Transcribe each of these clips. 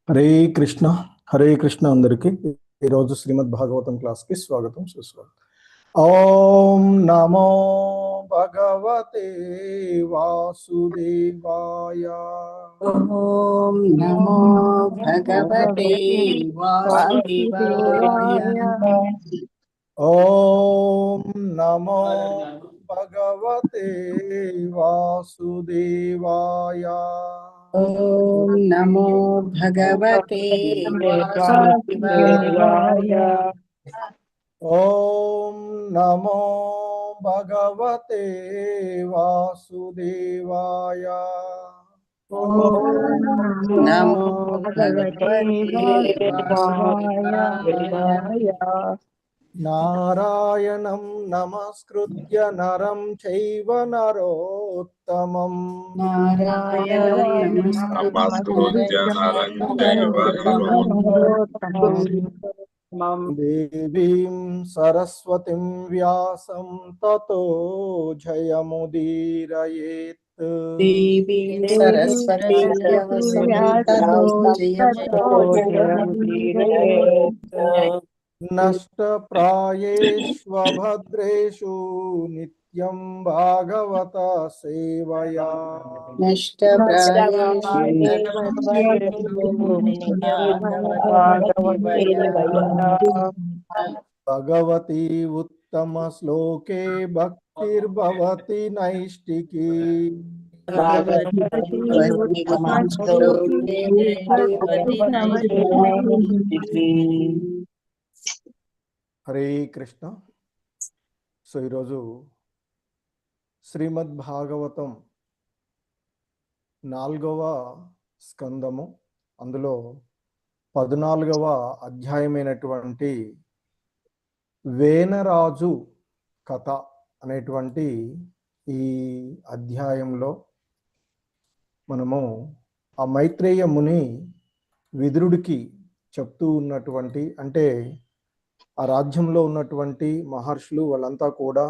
హరే కృష్ణ హరే కృష్ణ అందరికి ఈరోజు శ్రీమద్ భాగవతం క్లాస్ కి స్వాగతం సుస్వాగతం. ఓం నమో భగవతే వాసుదేవాయ. ఓం నమో భగవతే వాసుదేవాయ. ఓం నమో భగవతే వాసుదేవాయ. ఓం నమో భగవతే వాసుదేవాయ. ఓం నమో భగవతే వాసుదేవాయ. ఓం నమో భగవతే వాసుదేవాయ. నారాయణం నమస్కృత్య నరం చైవ నరోత్తమం. నారాయణం నమస్కృత్య నరం చైవ నరోత్తమం. దేవీం సరస్వతిం వ్యాసం తతో జయముదీరయేత్. దేవీం సరస్వతీం వ్యాసం తతో జయముదీరయేత్. నష్టప్రాయేష్వభద్రేషు నిత్యం భాగవత సేవయా. భగవతి ఉత్తమ శ్లోకే భక్తిర్భవతి నైష్టికీ. హరే కృష్ణ. సో ఈరోజు శ్రీమద్ భాగవతం 4వ స్కందము, అందులో 14వ అధ్యాయమైనటువంటి వేనరాజు కథ అనేటువంటి ఈ అధ్యాయంలో మనము ఆ మైత్రేయ ముని విదురుడికి చెప్తూ ఉన్నటువంటి, అంటే ఆ రాజ్యంలో ఉన్నటువంటి మహర్షులు వాళ్ళంతా కూడా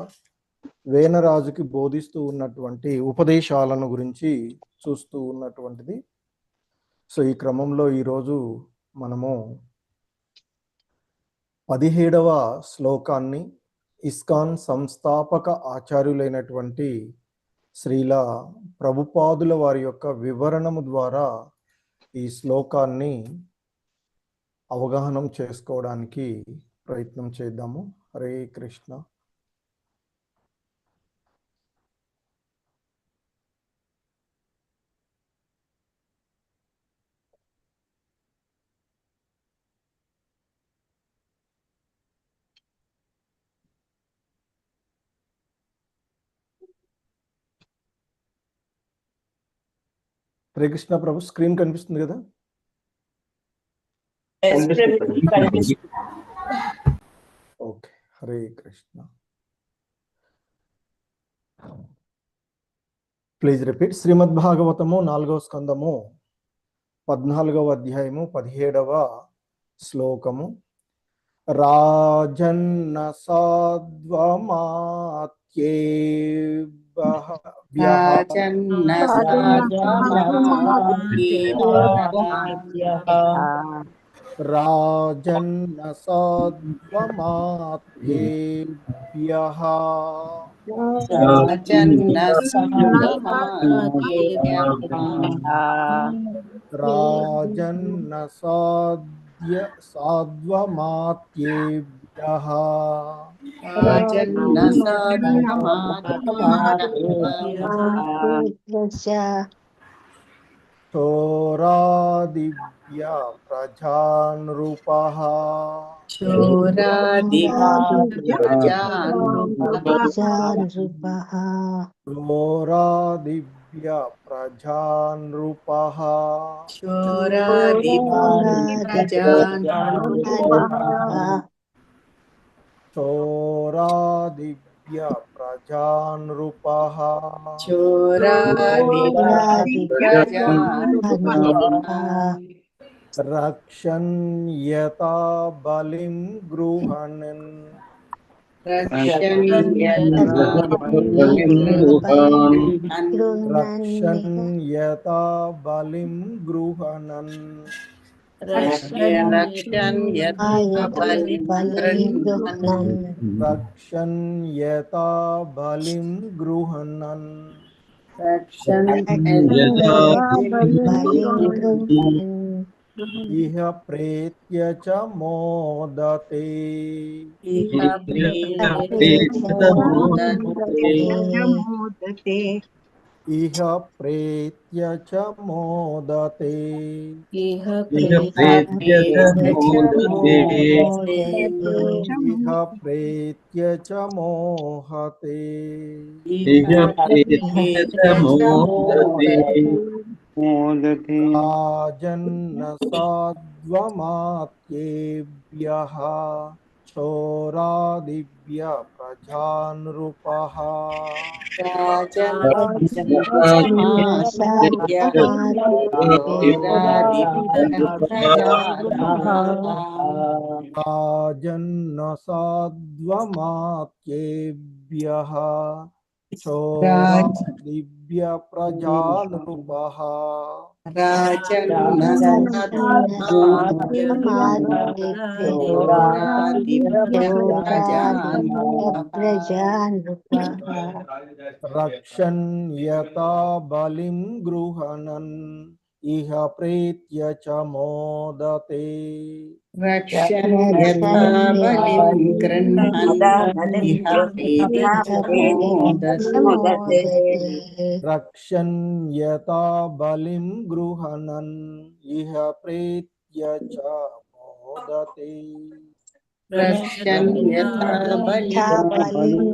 వేనరాజుకి బోధిస్తూ ఉన్నటువంటి ఉపదేశాలను గురించి చూస్తూ ఉన్నటువంటిది. సో ఈ క్రమంలో ఈరోజు మనము 17వ శ్లోకాన్ని ఇస్కాన్ సంస్థాపక ఆచార్యులైనటువంటి శ్రీల ప్రభుపాదుల వారి యొక్క వివరణము ద్వారా ఈ శ్లోకాన్ని అవగాహనం చేసుకోవడానికి ప్రయత్నం చేద్దాము. హరే కృష్ణ. హరే కృష్ణ ప్రభు, స్క్రీన్ కనిపిస్తుంది కదా? Okay. Hare Krishna. Please repeat. శ్రీమద్ భాగవతము 4వ స్కందము 14వ అధ్యాయము 17వ శ్లోకము. రాజన్న సాధ్వమాత్యేభ్యః చోరాదిభ్య ప్రజానృపః. చోరాదిభ్య ప్రజానృపః. చోరాదిభ్య ప్రజానృపః. రక్షణ్యతా బలిం గృహణన్. రక్షణ్యతా బలిం గృహణన్. रक्षन् यथा बलिं गृह्णन् रक्षन् यथा बलिं गृह्णन् रक्षन् यथा इह प्रेत्य च मोदते इह मोदते इह प्रेत्य च मोदते इह प्रेत्य च मोदते इह प्रेत्य च मोहते इह प्रेत्य च मोदते राजन्न साध्वमात्येभ्यः चोरादिभ्य प्रजानृपः राजन्न साध्वमात्येभ्यः चोरादिभ्य प्रजानृपः रक्षन् यथा बलिं गृह्णन् इह प्रेत्य च मोदते रक्षन् यथा बलिं गृह्णन् इह प्रेत्य च मोदते रक्षन् यथा बलिं गृह्णन् इह प्रेत्य च मोदते रक्षन् यथा बलिं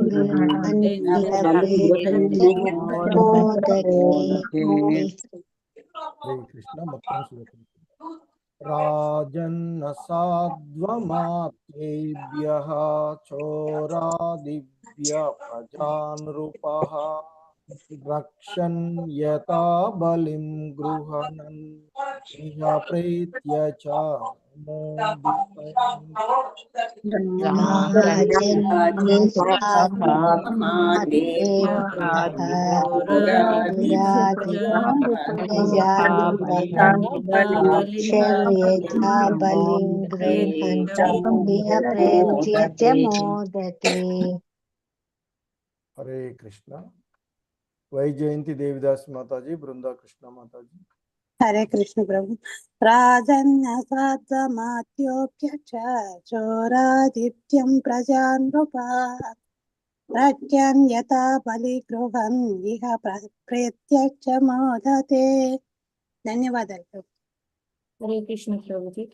हरे कृष्ण మొత్తం శ్లోకం राजन्न साध्वमात्येभ्यः चोरादिभ्य प्रजानृपः रक्षन् यथा बलिं गृह्णन् इह प्रेत्य च मोदिते हरे कृष्ण वैजयंती देवीदास माता जी, बृंदा कृष्ण माता जी। हरे कृष्ण प्रभु। राजन्न साध्वमात्योऽप्य च चोरादित्यं प्रजानृपा रक्षन् यथा बलिगृहन् इह प्रत्यक्ष मोदते। ధన్యవాదాలు ప్రభు। हरे कृष्ण प्रभु जी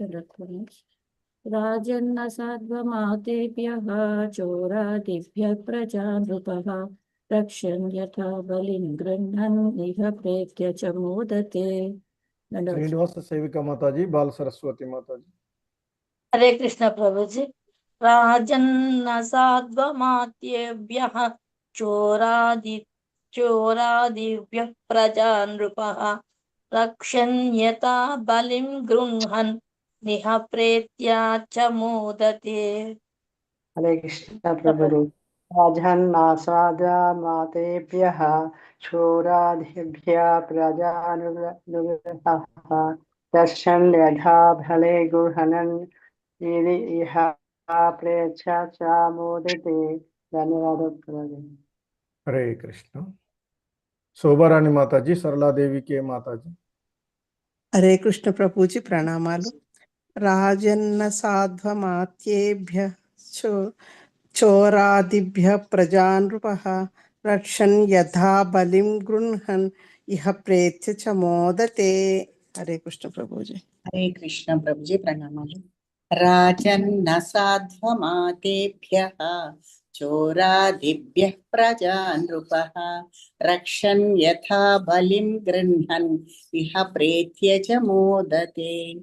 राजन्न साध्वमातेभ्यः चोरादिभ्यः प्रजानृपः रक्षन् यथा बलिं गृह्णन् इह प्रेत्य च मोदते। श्रीनिवास सेविका माता जी, बाल सरस्वती माता जी। हरे कृष्ण प्रभु जी। राजन्न साध्वमात्येभ्यः चोरादिभ्यः प्रजानृपः रक्षन् यथा बलिं गृह्णन् निह प्रेत्या च मोदते। हरे कृष्ण प्रभु राजन्नासाद्वमातेभ्यः चोरादिभ्यः प्रजानुग्रहः रक्षन् यथा बले गृह्णन् इह प्रेत्य च मोदते। धन्यवाद प्रभु। हरे कृष्ण शोभा रानी माता जी, सरला देवी के माता जी। हरे कृष्ण प्रभु जी प्रणामालु। राजन्न साध्वमात्येभ्य चोरादिभ्य प्रजानृपः रक्षन् यथा बलिं गृह्णन् इह प्रेत्य च मोदते। हरे कृष्ण प्रभु जी। हरे कृष्ण प्रभु जी प्रणामालु। राजन्न साध्वमातेभ्यः चोरादिभ्यः प्रजानृपः रक्षन् यथा बलिं गृह्णन् इह प्रेत्य च मोदते।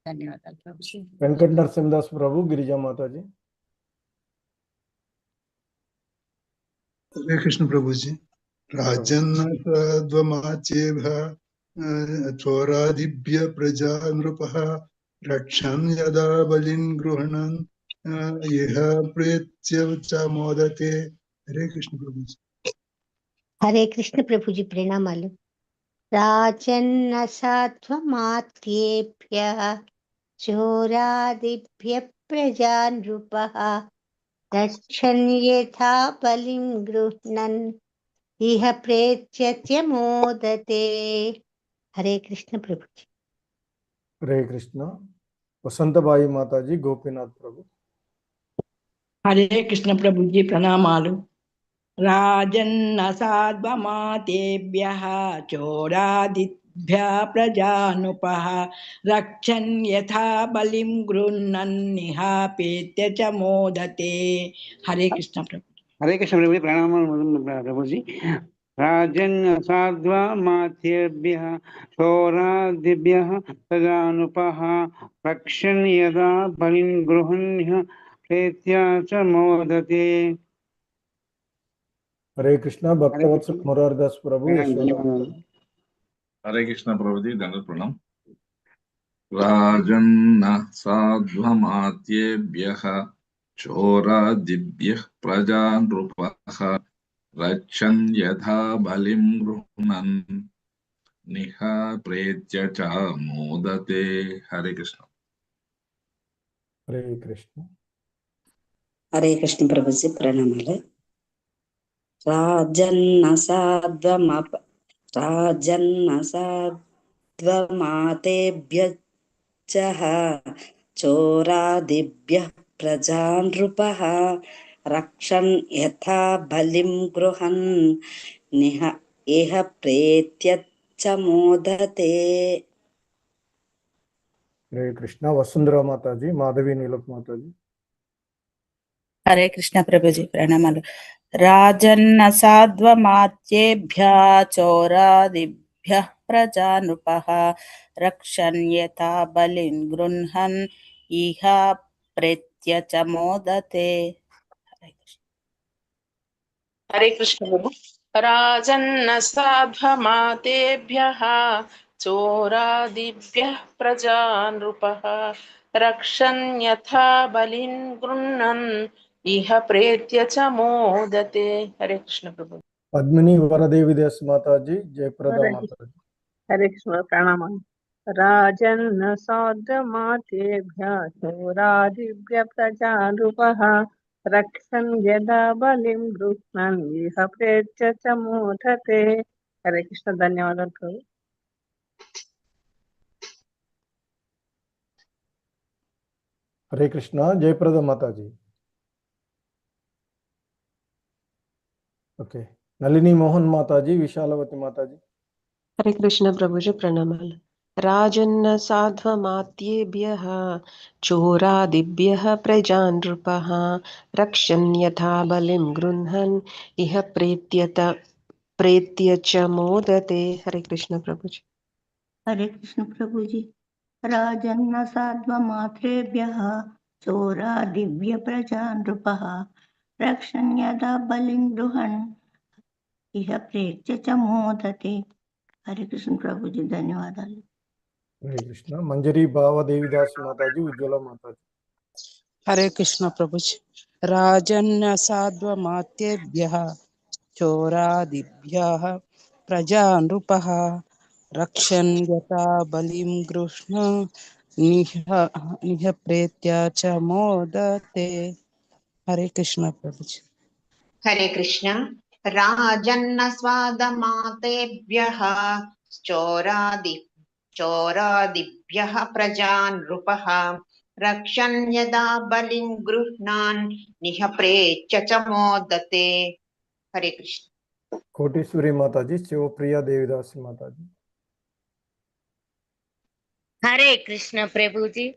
धन्यवाद प्रभु जी। वेंकट नरसिंहदास प्रभु, गिरिजा माता जी। हरे कृष्ण प्रभु जी। राजन्न साध्वमात्येभ्यः चोरादिभ्य प्रजा नृपः रक्षन् यदा बलिं गृह्णन् इह प्रेत्य च मोदते। हरे कृष्ण प्रभु जी। हरे कृष्ण प्रभु जी प्रणामालु। राजन्न साध्वमात्येभ्यः चोरादिभ्यः प्रजान् नृपः रक्षन् यथा बलिं गृह्णन् इह प्रेत्य च मोदते। हरे कृष्ण प्रभु जी। हरे कृष्ण। वसंतबाई माताजी, गोपीनाथ प्रभु। हरे कृष्ण प्रभु जी प्रणामालु। राजन्न साध्वमातेभ्यः चोरादिभ्यः प्रजानुपः रक्षन् यथा बलिं गृह्णन्निहापेत्य च मोदते। हरे कृष्ण प्रभु। हरे कृष्ण प्रभु जी प्रणाम प्रभु जी। राजन् साध्वमातेभ्यः चोरादिभ्यः प्रजानुपः रक्षन् यदा बलिं गृह्णन् प्रेत्या च मोदते। हरे कृष्ण। भक्तवत्सल मुरारदास प्रभु, यशोदा। हरे कृष्ण प्रभु जी, दंडवत प्रणाम। राजन्न साध्वमात्येभ्यः चोरादिभ्यः प्रजानृपः रक्षन् यथा बलिं गृह्णन् निःप्रेत्य च मोदते। हरे कृष्ण। हरे कृष्ण। हरे कृष्ण प्रभु जी प्रणामालु। राजन्न साध्वमातेभ्यः चोरादिभ्यः प्रजानृपः रक्षन् यथा बलिं गृह्णन् इह प्रेत्य च मोदते। हरे कृष्ण। वसुंधरा माताजी, माधवी नीलक माताजी। हरे कृष्ण प्रभु जी प्रणामालु। राजन्न साध्वमात्येभ्यः चोरादिभ्यः प्रजानृपः रक्षन् यथा बलिं गृह्णन् इह प्रेत्य च मोदते। हरे कृष्ण प्रभु। राजन्न साध्वमातेभ्यः चोरादिभ्यः प्रजानृपः रक्षन् यथा बलिं गृह्णन् इह प्रेत्य च मोदते। हरे कृष्ण प्रभु। पद्मिनी वरदेवी दास माताजी, जयप्रदा माताजी। हरे कृष्ण प्रणाम। राजन्न साध्वमातेभ्यः चोरादिभ्यः प्रजानृपः रक्षन् यदा बलिं गृह्णन् इह प्रेत्य च मोदते। हरे कृष्ण। धन्यवाद प्रभु। हरे कृष्ण। जयप्रदा माताजी। ओके। नलिनी मोहन माताजी, विशालवती माताजी। हरे कृष्ण प्रभु जी प्रणामालु। राजन्न साध्वमात्येभ्यः चोरादिभ्यः प्रजानृपः रक्षन् यथा बलिं गृह्णन् इह प्रेत्य च मोदते। हरे कृष्ण प्रभु जी। हरे कृष्ण प्रभु जी। राजन्न साध्वमात्रेभ्यः चोरादिभ्य प्रजा नृपः रक्षन् यदा बलिं गृह्णन् इह प्रेत्य च मोदते। हरे कृष्ण प्रभु जी। धन्यवादाలు। हरे कृष्ण। मंजरी भाव देवीदास माताजी, उज्ज्वला माताजी। हरे कृष्ण प्रभु जी। राजन्न साध्वमात्येभ्यः चोरादिभ्यः प्रजानृपः रक्षन् यथा बलिं गृह्णन् प्रेत्या च मोदते। हरे कृष्ण प्रभु जी। हरे कृष्ण। राजन्न स्वादमातेभ्यः चोरादिभ्यः प्रजानृपः रक्षन् यदा बलिं गृह्णान् निःप्रेत्य च मोदते। हरे कृष्ण। कोटेश्वरी माताजी, शिवप्रिया देवीदास माताजी। हरे कृष्ण प्रभु जी।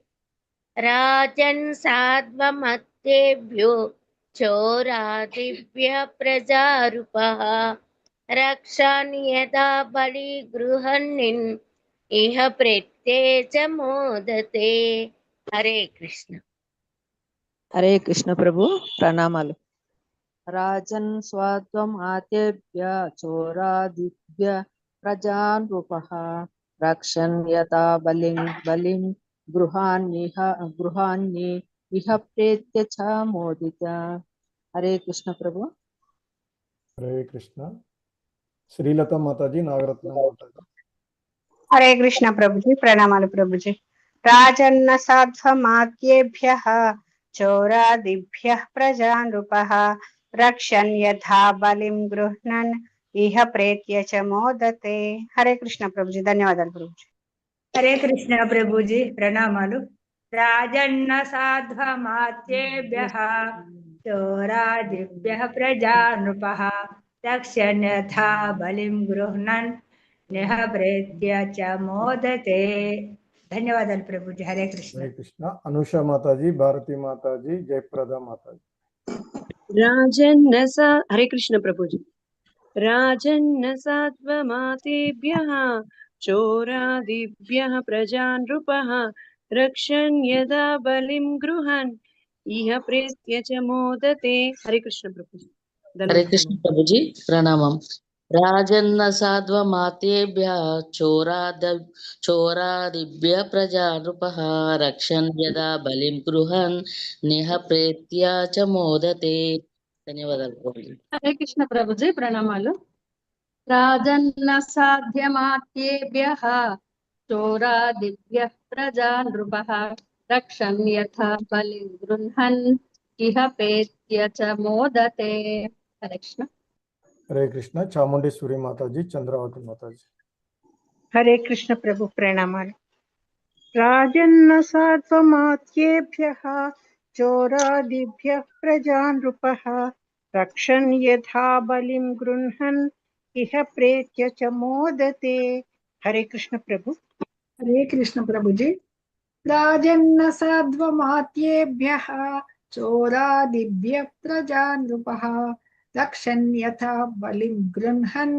राजन् साध्वमत्तेभ्यो चोरादिभ्यः प्रजारूपः रक्षन् यदा बलि गृह्णन् इह प्रेत्ये च मोदते। हरे कृष्ण। हरे कृष्ण प्रभु प्रणामालु। राजन् स्वाध्वमातेभ्य चोरादिभ्य प्रजानृपः रक्षन् यथा बलिं गृहान्नि इह प्रेत्य च मोदित। हरे कृष्ण प्रभु। हरे कृष्ण। श्रीलता माताजी, नागरत्न माताजी। हरे कृष्ण प्रभु जी प्రణామాలు प्रभु जी। రాజన్న సాధ్వమాత్యేభ్యః చోరాదిభ్యః ప్రజానృపః రక్షన్ యథా బలిం గృహ్ణన్ ఇహ ప్రేత్య చ మోదతే. హరే కృష్ణ ప్రభుజీ. ధన్యవాదాలు ప్రభుజీ. హరే కృష్ణ ప్రభుజీ ప్రణామాలు. రాజన్న సాధ్వమాత్యేభ్యః చోరాదిభ్యః ప్రజానృపః రక్ష్యన్ యథా బలిం గృహ్ణన్ నిహ ప్రేత్య చ మోదతే. ధన్యవాదాలు ప్రభుజీ. హరే కృష్ణ. హరే కృష్ణ. అనుష మాతాజీ, భారతి మాతాజీ, జయప్రద మాతాజీ. హరే కృష్ణ ప్రభుజీ. రాజన్న సాత్వమాతేభ్యః చోరాదిభ్యః ప్రజానృపః రక్షన్ యదా బలిం గృహన్ ఇహ ప్రేత్య చ మోదతే. హరే కృష్ణ ప్రభుజీ. హరే కృష్ణ ప్రభుజీ ప్రణామం. రాజన్న సాధ్వమాతేభ్య చోరాదిభ్య ప్రజా నృపః రక్షన్ యదా బలిం గృహన్ నిహ ప్రేత్య చ మోదతే. ధన్యవాదాలు ప్రభుజీ. హరే కృష్ణ ప్రభుజీ ప్రణామాలు. రాజన్న సాధ్యమాత్యేభ్యః చోరాదిభ్యః ప్రజా నృపః రక్షన్ యథా బలిం గృహన్ ఇహ ప్రేత్య చ మోదతే. హరే కృష్ణ. హరే కృష్ణ. చాముండేశ్వరి మాతాజీ, చంద్రావతి మాతాజీ. హరే కృష్ణ ప్రభు ప్రణామాలు. రాజన్న సాత్వమాత్యేభ్యః చోరాదిభ్యః ప్రజానృపః రక్షన్ యథా బలిం గృహన్ ఇహ ప్రేత్య చ మోదతే. హరే కృష్ణ ప్రభు. హరే కృష్ణ ప్రభుజీ. రాజన్న సాధ్వమాత్యేభ్యః చోరాదిభ్యః ప్రజానృపః రక్షన్ యథా బలిం గృహన్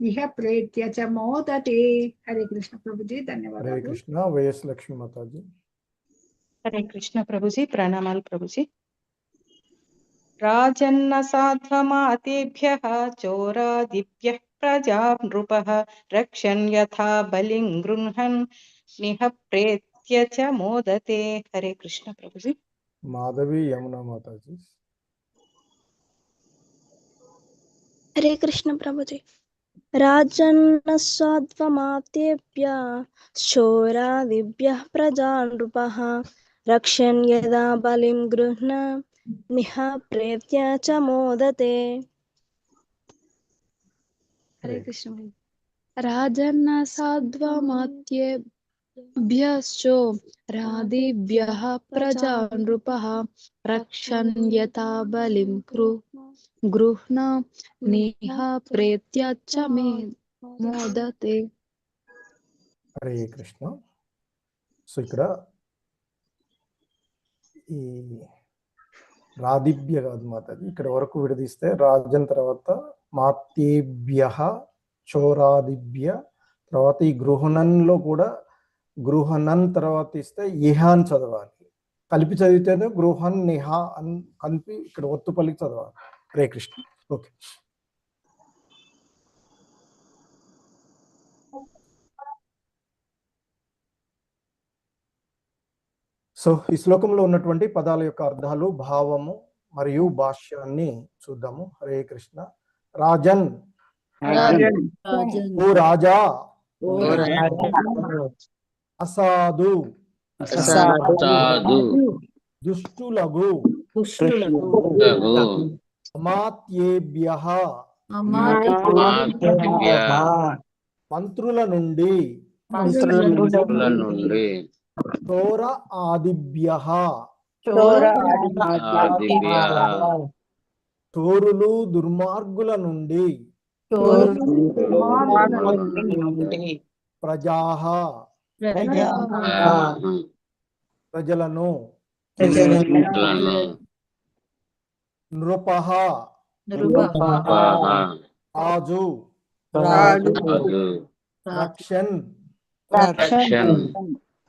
ఇహ ప్రేత్య చ మోదతే. హరే కృష్ణ ప్రభుజీ. హరే ధన్యవాదాలు. కృష్ణ. వైఎస్ లక్ష్మి మాతాజీ. హరే కృష్ణ ప్రభుజీ ప్రణామాలు ప్రభుజీ. రాజన్న సాధ్వమాతేభ్యః చోరాదిభ్యః ప్రజా నృపః రక్షన్ యథా బలిం గృహన్ నిహ ప్రేత్య చ మోదతే. హరే కృష్ణ ప్రభుజీ. మాధవి యమునా మాతాజీ. హరే కృష్ణ ప్రభుజీ. రాజన్న సాధ్వమాతేభ్యః చోరాదిభ్యః ప్రజా నృపః రక్షన్ యదా బలిం గృహ్ణన్ నిహ ప్రేత్య చ మోదతే. హరే కృష్ణ. రాజన్న సాధ్వమాత్యేభ్యశ్చో రాదిభ్యః ప్రజా నృపః రక్షన్ యథా బలిం గృహ్ణ నిహ ప్రేత్య చ మోదతే. హరే కృష్ణ. సో ఇక్కడ ఈ రాదిభ్య కాదు మాతాజీ, ఇక్కడ వరకు విడదీస్తే రాజన్ తర్వాత మాతేభ్యః చోరాదిభ్య తర్వాత ఈ గృహణంలో కూడా గృహణన్ తర్వాత ఇస్తే ఇహ అని చదవాలి. కలిపి చదివితేనే గృహన్ నిహ అని కలిపి ఇక్కడ ఒత్తు పలికి చదవాలి. హరే కృష్ణ. ఓకే. సో ఈ శ్లోకంలో ఉన్నటువంటి పదాల యొక్క అర్థాలు, భావము మరియు భాష్యాన్ని చూద్దాము. హరే కృష్ణ. రాజన్ ఓ రాజా, అసాధు దుష్టులగు అమాత్యేభ్యః మంత్రుల నుండి చోర ఆదిభ్యః చోరులు దుర్మార్గుల నుండి ప్రజాః ప్రజలను నృపః రాజు రక్షన్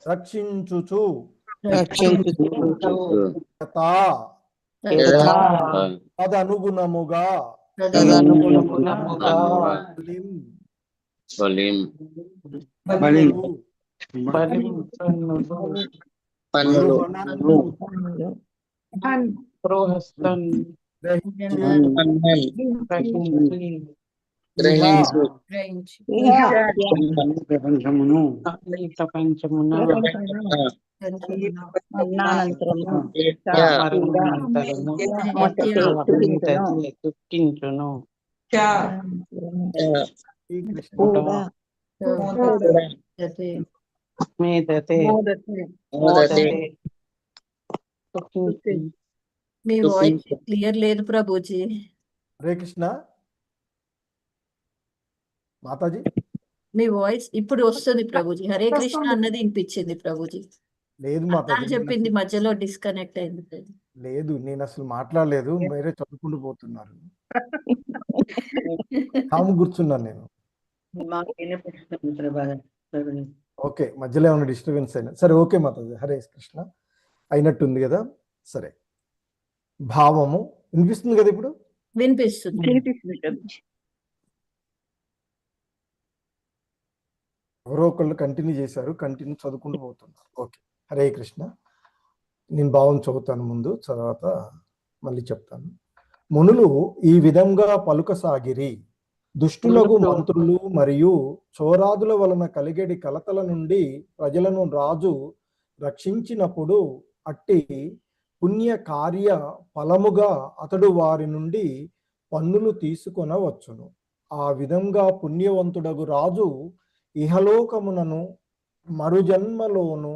రక్షించుచు తదనుగుణముగా ప్రపంచమును మరణానంతరము దుఃఖించును. కూడా మేధతే మీ వాయిస్ క్లియర్ లేదు ప్రభుజీ. హరే కృష్ణ మాతాజీ. మీ వాయిస్ ఇప్పుడు వస్తుంది ప్రభుజీ. హరే కృష్ణ అన్నది వినిపించింది ప్రభుజీ. లేదు అర్థాలు మాతాజీ, చెప్పింది మధ్యలో డిస్కనెక్ట్ అయింది ప్రభు. లేదు నేను అసలు మాట్లాడలేదు, మీరే చదువుకుంటూ పోతున్నారు. తాము కూర్చున్నాను నేను. ఓకే, మధ్యలో ఏమైనా డిస్టర్బెన్స్ అయినా సరే. ఓకే మాతాజీ, హరే కృష్ణ అయినట్టుంది కదా. సరే, భావము వినిపిస్తుంది కదా ఇప్పుడు? వినిపిస్తుంది. ఎవరో ఒకళ్ళు కంటిన్యూ చేశారు, కంటిన్యూ చదువుకుంటూ పోతున్నారు. ఓకే, హరే కృష్ణ. నేను భావం చదువుతాను ముందు, తర్వాత మళ్ళీ చెప్తాను. మునులు ఈ విధంగా పలుకసాగిరి. దుష్టులకు మంత్రులు మరియు చోరాదుల వలన కలిగేటి కలతల నుండి ప్రజలను రాజు రక్షించినప్పుడు అట్టి పుణ్య కార్య ఫలముగా అతడు వారి నుండి పన్నులు తీసుకొనవచ్చును. ఆ విధంగా పుణ్యవంతుడగు రాజు ఇహలోకమునను మరుజన్మలోను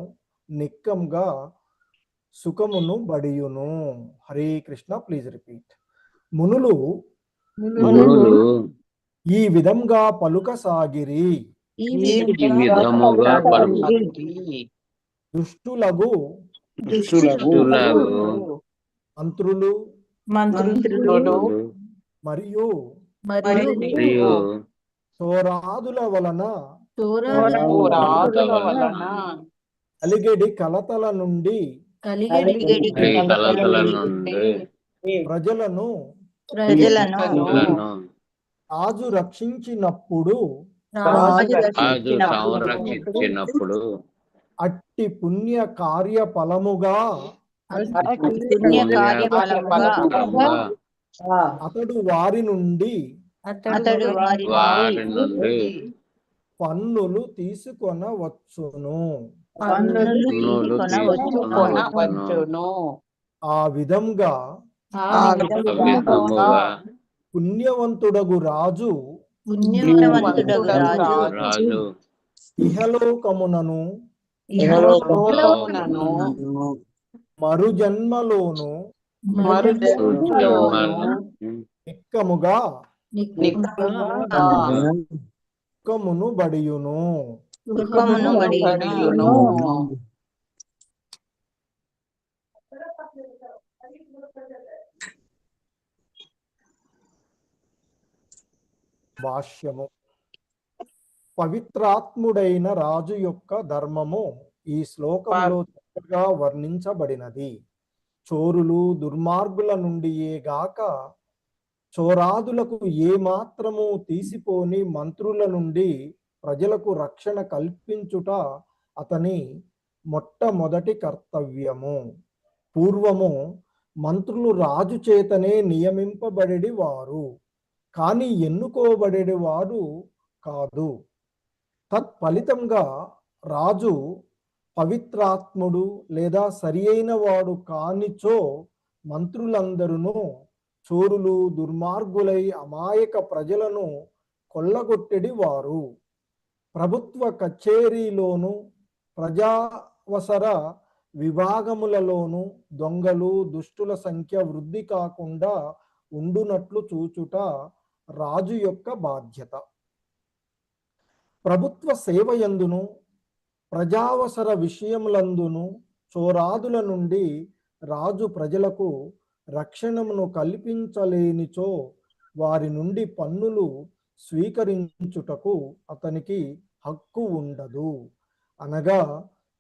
నిక్కంగా సుఖమును బడియును. హరే కృష్ణ. Please repeat. మునులు ఈ విధంగా పలుకసాగిరి. దుష్టులగు మంత్రులు మరియు చోరాదుల వలన కలిగేడి కలతల నుండి ప్రజలను రాజు రక్షించినప్పుడు అట్టి పుణ్య కార్య ఫలముగా అతడు వారి నుండి పన్నులు తీసుకొనవచ్చును. ఆ విధంగా పుణ్యవంతుడగు రాజు ఇహలోకమునను మరుజన్మలోను నిక్కముగా సుఖమును బడియును. భాష్యము. పవిత్రాత్ముడైన రాజు యొక్క ధర్మము ఈ శ్లోకంలో చక్కగా వర్ణించబడినది. చోరులు దుర్మార్గుల నుండియే గాక చోరాదులకు ఏ మాత్రము తీసిపోని మంత్రుల నుండి ప్రజలకు రక్షణ కల్పించుట అతని మొట్టమొదటి కర్తవ్యము. పూర్వము మంత్రులు రాజు చేతనే నియమింపబడేది వారు, కానీ ఎన్నుకోబడేది వారు కాదు. తత్ఫలితంగా రాజు పవిత్రాత్ముడు లేదా సరి అయిన వాడు కానిచో మంత్రులందరూ చోరులు దుర్మార్గులై అమాయక ప్రజలను కొల్లగొట్టెడి వారు. ప్రభుత్వ కచేరీలోను ప్రజావసర విభాగములలోను దొంగలు దుష్టుల సంఖ్య వృద్ధి కాకుండా ఉండునట్లు చూచుట రాజు యొక్క బాధ్యత. ప్రభుత్వ సేవయందును ప్రజావసర విషయములందును చోరాదుల నుండి రాజు ప్రజలకు రక్షణమును కల్పించలేనిచో వారి నుండి పన్నులు స్వీకరించుటకు అతనికి హక్కు ఉండదు. అనగా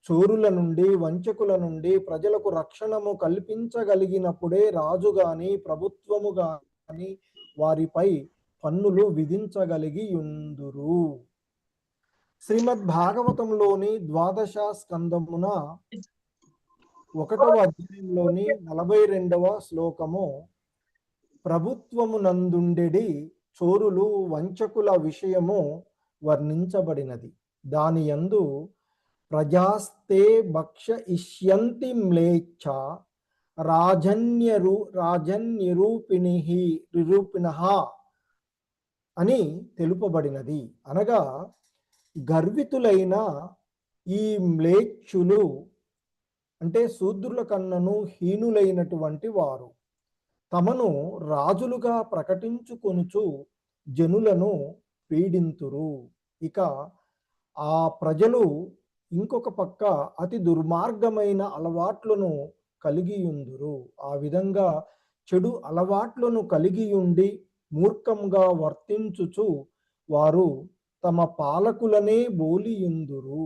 చోరుల నుండి వంచకుల నుండి ప్రజలకు రక్షణము కల్పించగలిగినప్పుడే రాజు గాని ప్రభుత్వము గాని వారిపై పన్నులు విధించగలిగి ఉందురు. శ్రీమద్ భాగవతంలోని 12వ స్కందమున 1వ అధ్యాయంలోని 42వ శ్లోకము ప్రభుత్వమునందుండెడి చోరులు వంచకుల విషయము వర్ణించబడినది. దాని యందు ప్రజాస్తే భక్ష ఇష్యంతి మ్లేచ్ఛ రాజన్యరూపిణః అని తెలుపబడినది. అనగా గర్వితులైన ఈ మ్లేచ్ఛులు అంటే శూద్రుల కన్నను హీనులైనటువంటి వారు తమను రాజులుగా ప్రకటించుకొనుచు జనులను పీడింతురు. ఇక ఆ ప్రజలు ఇంకొక పక్క అతి దుర్మార్గమైన అలవాట్లను కలిగియుందురు. ఆ విధంగా చెడు అలవాట్లను కలిగియుండి మూర్ఖంగా వర్తించుచు వారు తమ పాలకులనే బోలియుందురు.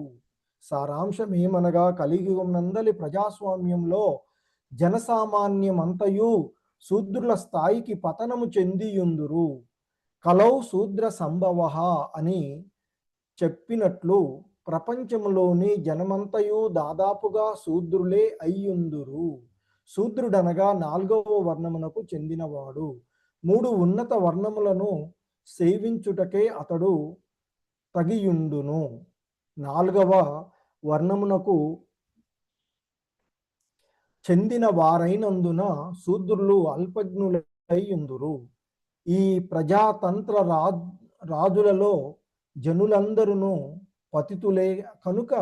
సారాంశం ఏమనగా కలిగి ఉన్నందలి ప్రజాస్వామ్యంలో జనసామాన్యమంతయు శూద్రుల స్థాయికి పతనము చెందియుందురు. కలౌ శూద్ర సంభవ అని చెప్పినట్లు ప్రపంచంలోని జనమంతయు దాదాపుగా శూద్రులే అయ్యుందురు. శూద్రుడనగా 4వ వర్ణమునకు చెందినవాడు. 3 ఉన్నత వర్ణములను సేవించుటకే అతడు తగియుండును. 4వ వర్ణమునకు చెందిన వారైనందున శూద్రులు అల్పజ్ఞులైయుందురు. ఈ ప్రజాతంత్ర రాజులలో జనులందరూ పతితులే కనుక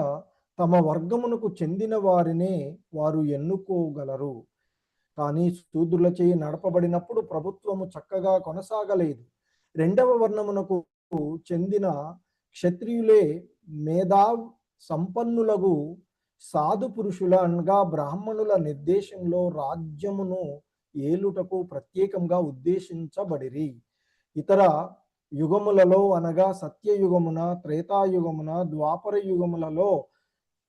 తమ వర్గమునకు చెందిన వారినే వారు ఎన్నుకోగలరు. కానీ శూద్రులచే నడపబడినప్పుడు ప్రభుత్వము చక్కగా కొనసాగలేదు. 2వ వర్ణమునకు చెందిన క్షత్రియులే మేధా సంపన్నులకు సాధు పురుషుల అనగా బ్రాహ్మణుల నిర్దేశంలో రాజ్యమును ఏలుటకు ప్రత్యేకంగా ఉద్దేశించబడిరి. ఇతర యుగములలో అనగా సత్యయుగమున, త్రేతాయుగమున, ద్వాపర యుగములలో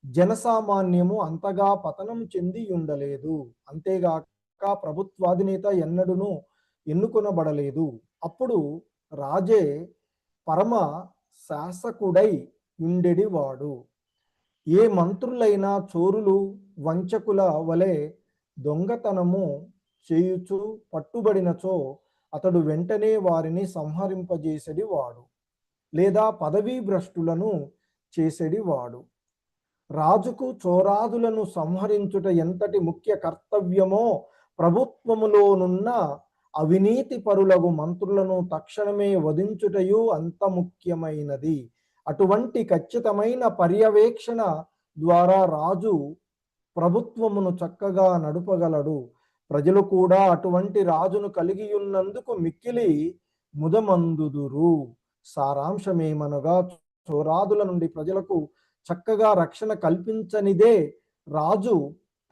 జనసామాన్యము అంతగా పతనం చెంది ఉండలేదు. అంతేగాక ప్రభుత్వాధినేత ఎన్నడూను ఎన్నుకొనబడలేదు. అప్పుడు రాజే పరమ శాసకుడై ఉండేవాడు. ఏ మంత్రులైనా చోరులు వంచకుల వలె దొంగతనము చేయుచు పట్టుబడినచో అతడు వెంటనే వారిని సంహరింపజేసేవాడు లేదా పదవీ భ్రష్టులను చేసేవాడు. రాజుకు చోరాదులను సంహరించుట ఎంతటి ముఖ్య కర్తవ్యమో ప్రభుత్వములోనున్న అవినీతి పరులకు మంత్రులను తక్షణమే వధించుటయు అంత ముఖ్యమైనది. అటువంటి ఖచ్చితమైన పర్యవేక్షణ ద్వారా రాజు ప్రభుత్వమును చక్కగా నడుపగలడు. ప్రజలు కూడా అటువంటి రాజును కలిగి ఉన్నందుకు మిక్కిలి ముదమందుదురు. సారాంశమేమనగా చోరాదుల నుండి ప్రజలకు చక్కగా రక్షణ కల్పించనిదే రాజు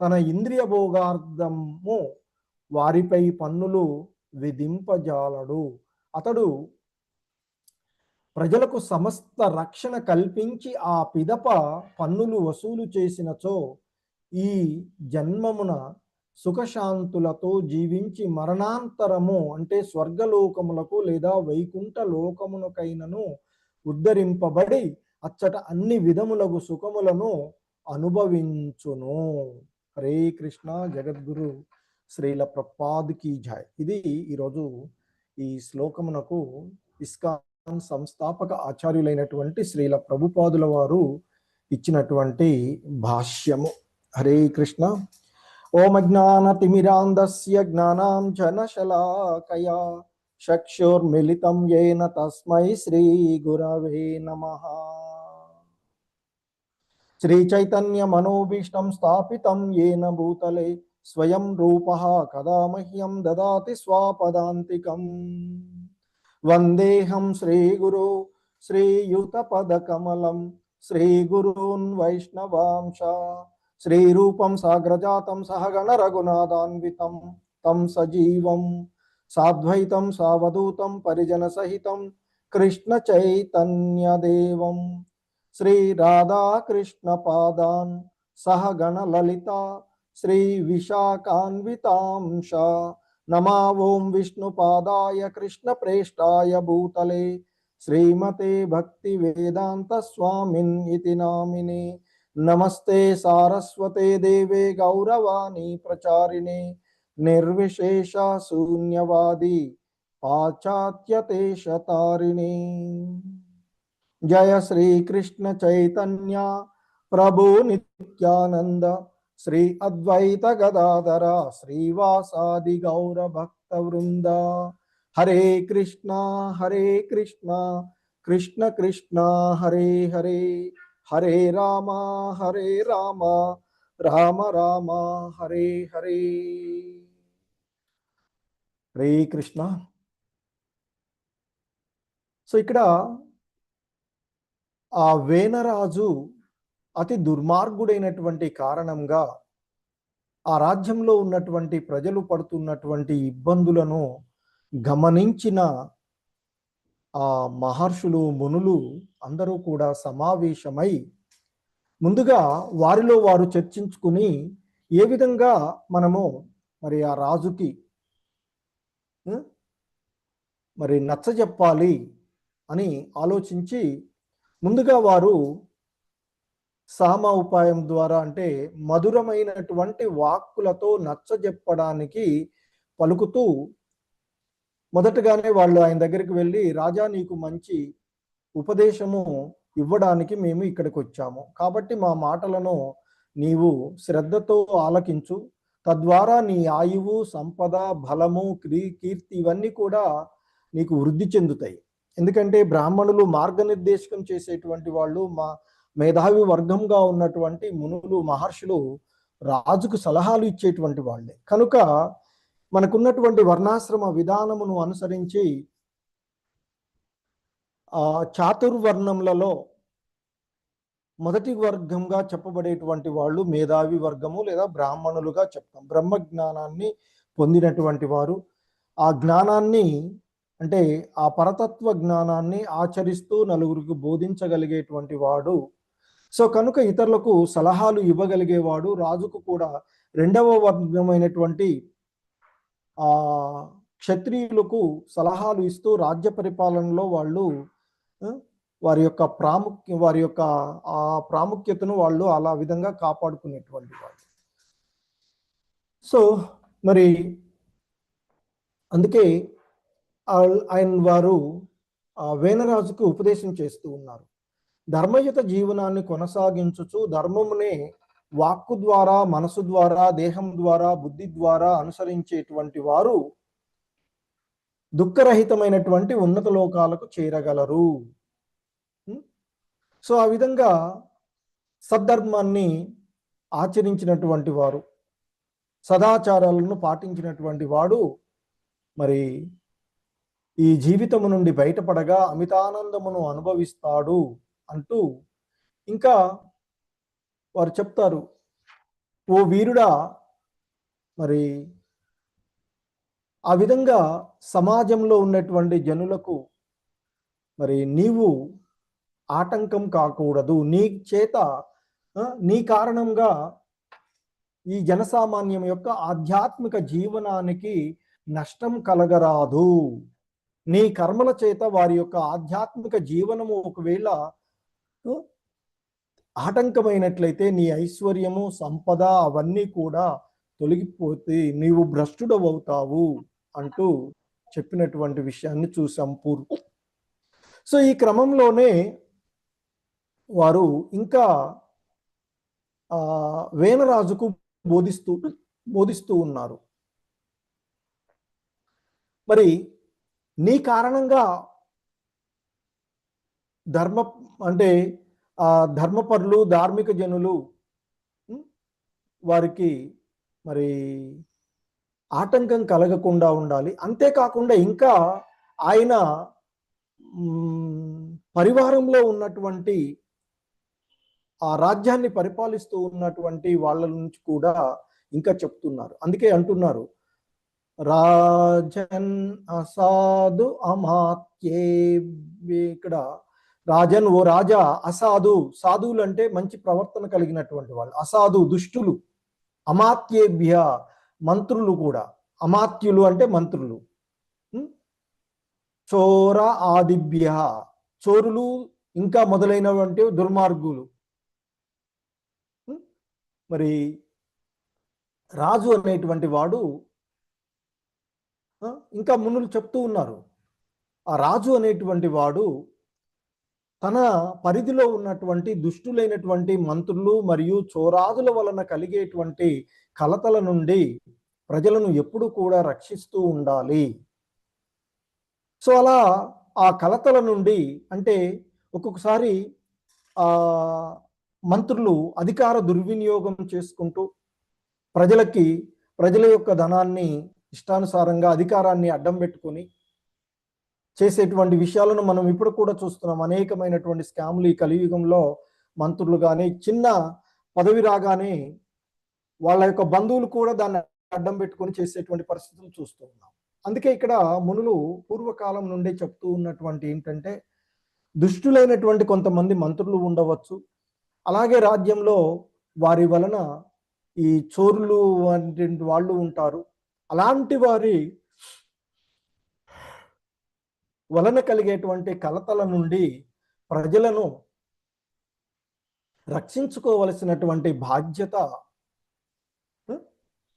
తన ఇంద్రియ భోగార్థము వారిపై పన్నులు విధింపజాలడు. అతడు ప్రజలకు సమస్త రక్షణ కల్పించి ఆ పిదప పన్నులు వసూలు చేసినచో ఈ జన్మమున సుఖశాంతులతో జీవించి మరణాంతరము అంటే స్వర్గలోకములకు లేదా వైకుంఠ లోకమునకైనను ఉద్ధరింపబడి అచ్చట అన్ని విధములకు సుఖములను అనుభవించును. హరే కృష్ణ. జగద్గురు శ్రీల ప్రభుపాద్ కీ జై. ఇది ఈరోజు ఈ శ్లోకమునకు ఇస్కాన్ సంస్థాపక ఆచార్యులైనటువంటి శ్రీల ప్రభుపాదుల వారు ఇచ్చినటువంటి భాష్యము. హరే కృష్ణ. ఓం అజ్ఞానతిమిరాంధస్య జ్ఞానాంజనశలాకయా చక్షుర్మిలితం యేన తస్మై శ్రీ గురవే నమః. శ్రీ చైతన్య మనోభీష్టం స్థాపితం యేన భూతలే స్వయం రూపః కదా మహ్యం దదాతి స్వాపదాంతికం. వందేహం శ్రీగురు శ్రీయుతపదకమలం శ్రీగురూన్ వైష్ణవాంశ శ్రీరూపం సాగ్రజాతం సహగణ రఘునాథాన్వితం తం సజీవం సాద్వైతం సావధూతం పరిజన సహితం కృష్ణ చైతన్యదేవం శ్రీ రాధాకృష్ణ పాదాన్ సహగణ లలిత శ్రీ విశాఖాన్వితాంశ. నమా ఓం విష్ణుపాదాయ కృష్ణ ప్రేష్టాయ భూతలే శ్రీమతే భక్తి వేదాంత స్వామిన్ ఇతి నామినే. నమస్తే సారస్వతే దేవే గౌరవాణి ప్రచారిణే నిర్విశేష శూన్యవాది పాశ్చాత్యదేశతారిణే. జయ శ్రీ కృష్ణ చైతన్య ప్రభు నిత్యానంద శ్రీ అద్వైత గదాధర శ్రీవాసాది గౌర భక్త వృంద. హరే కృష్ణ కృష్ణ కృష్ణ హరే హరే, హరే రామ రామ రామ హరే హరే. హరే కృష్ణ. సో ఇక్కడ ఆ వేనరాజు అతి దుర్మార్గుడైనటువంటి కారణంగా ఆ రాజ్యంలో ఉన్నటువంటి ప్రజలు పడుతున్నటువంటి ఇబ్బందులను గమనించిన ఆ మహర్షులు మునులు అందరూ కూడా సమావేశమై ముందుగా వారిలో వారు చర్చించుకుని ఏ విధంగా మనము మరి ఆ రాజుకి మరి నచ్చజెప్పాలి అని ఆలోచించి ముందుగా వారు సామ ఉపాయం ద్వారా, అంటే మధురమైనటువంటి వాక్కులతో నచ్చజెప్పడానికి పలుకుతూ మొదటగానే వాళ్ళు ఆయన దగ్గరికి వెళ్ళి, రాజా నీకు మంచి ఉపదేశము ఇవ్వడానికి మేము ఇక్కడికి వచ్చాము, కాబట్టి మా మాటలను నీవు శ్రద్ధతో ఆలకించు, తద్వారా నీ ఆయువు, సంపద, బలము, కీర్తి ఇవన్నీ కూడా నీకు వృద్ధి చెందుతాయి. ఎందుకంటే బ్రాహ్మణులు మార్గనిర్దేశకం చేసేటువంటి వాళ్ళు, మా మేధావి వర్గంగా ఉన్నటువంటి మునులు మహర్షులు రాజుకు సలహాలు ఇచ్చేటువంటి వాళ్ళే. కనుక మనకున్నటువంటి వర్ణాశ్రమ విధానమును అనుసరించి చాతుర్వర్ణములలో మొదటి వర్గంగా చెప్పబడేటువంటి వాళ్ళు మేధావి వర్గము లేదా బ్రాహ్మణులుగా చెప్తాం. బ్రహ్మ జ్ఞానాన్ని పొందినటువంటి వారు, ఆ జ్ఞానాన్ని అంటే ఆ పరతత్వ జ్ఞానాన్ని ఆచరిస్తూ నలుగురికి బోధించగలిగేటువంటి వాడు. సో కనుక ఇతరులకు సలహాలు ఇవ్వగలిగేవాడు. రాజుకు కూడా రెండవ వర్గమైనటువంటి క్షత్రియులకు సలహాలు ఇస్తూ రాజ్య పరిపాలనలో వాళ్ళు వారి యొక్క ప్రాముఖ్యతను వాళ్ళు అలా విధంగా కాపాడుకునేటువంటి వాళ్ళు. సో మరి అందుకే వారు వేనరాజుకు ఉపదేశం చేస్తూ ఉన్నారు. ధర్మయుత జీవనాన్ని కొనసాగించుచు ధర్మమునే వాక్కు ద్వారా, మనసు ద్వారా, దేహం ద్వారా, బుద్ధి ద్వారా అనుసరించేటువంటి వారు దుఃఖరహితమైనటువంటి ఉన్నత లోకాలకు చేరగలరు. సో ఆ విధంగా సద్ధర్మాన్ని ఆచరించినటువంటి వారు, సదాచారాలను పాటించినటువంటి వాడు మరి ఈ జీవితము నుండి బయటపడగా అమితానందమును అనుభవిస్తాడు అంటూ ఇంకా వారు చెప్తారు, ఓ వీరుడా, మరి ఆ విధంగా సమాజంలో ఉన్నటువంటి జనులకు మరి నీవు ఆటంకం కాకూడదు, నీ చేత నీ కారణంగా ఈ జనసామాన్యం యొక్క ఆధ్యాత్మిక జీవనానికి నష్టం కలగరాదు. నీ కర్మల చేత వారి యొక్క ఆధ్యాత్మిక జీవనము ఒకవేళ ఆటంకమైనట్లయితే నీ ఐశ్వర్యము, సంపద అవన్నీ కూడా తొలగిపోతే నీవు భ్రష్టుడవుతావు అంటూ చెప్పినటువంటి విషయాన్ని చూసాం పూర్వం. సో ఈ క్రమంలోనే వారు ఇంకా వేనరాజుకు బోధిస్తూ ఉన్నారు. మరి నీ కారణంగా ధర్మపరులు, ధార్మిక జనులు వారికి మరి ఆటంకం కలగకుండా ఉండాలి. అంతేకాకుండా ఇంకా ఆయన పరివారంలో ఉన్నటువంటి ఆ రాజ్యాన్ని పరిపాలిస్తూ ఉన్నటువంటి వాళ్ళ నుంచి కూడా ఇంకా చెప్తున్నారు. అందుకే అంటున్నారు, రాజన్ అసాధు అమాత్యే. ఇక్కడ రాజన్, ఓ రాజా, అసాధు, సాధువులు అంటే మంచి ప్రవర్తన కలిగినటువంటి వాళ్ళు, అసాధు దుష్టులు, అమాత్యేభ్య మంత్రులు కూడా, అమాత్యులు అంటే మంత్రులు, చోర ఆదిభ్య చోరులు, ఇంకా మొదలైనటువంటి దుర్మార్గులు. మరి రాజు అనేటువంటి వాడు ఇంకా మునులు చెప్తూ ఉన్నారు, ఆ రాజు అనేటువంటి వాడు తన పరిధిలో ఉన్నటువంటి దుష్టులైనటువంటి మంత్రులు మరియు చోరాదుల వలన కలిగేటువంటి కలతల నుండి ప్రజలను ఎప్పుడు కూడా రక్షిస్తూ ఉండాలి. సో అలా ఆ కలతల నుండి అంటే ఒక్కొక్కసారి మంత్రులు అధికార దుర్వినియోగం చేసుకుంటూ ప్రజల యొక్క ధనాన్ని ఇష్టానుసారంగా అధికారాన్ని అడ్డం పెట్టుకొని చేసేటువంటి విషయాలను మనం ఇప్పుడు కూడా చూస్తున్నాం. అనేకమైనటువంటి స్కామ్లు ఈ కలియుగంలో మంత్రులు కానీ చిన్న పదవి రాగానే వాళ్ళ యొక్క బంధువులు కూడా దాన్ని అడ్డం పెట్టుకొని చేసేటువంటి పరిస్థితులు చూస్తూ ఉన్నాం. అందుకే ఇక్కడ మునులు పూర్వకాలం నుండే చెప్తూ ఉన్నటువంటి ఏంటంటే దుష్టులైనటువంటి కొంతమంది మంత్రులు ఉండవచ్చు, అలాగే రాజ్యంలో వారి వలన ఈ చోరులు వంటి వాళ్ళు ఉంటారు. అలాంటి వారి వలన కలిగేటువంటి కలతల నుండి ప్రజలను రక్షించుకోవలసినటువంటి బాధ్యత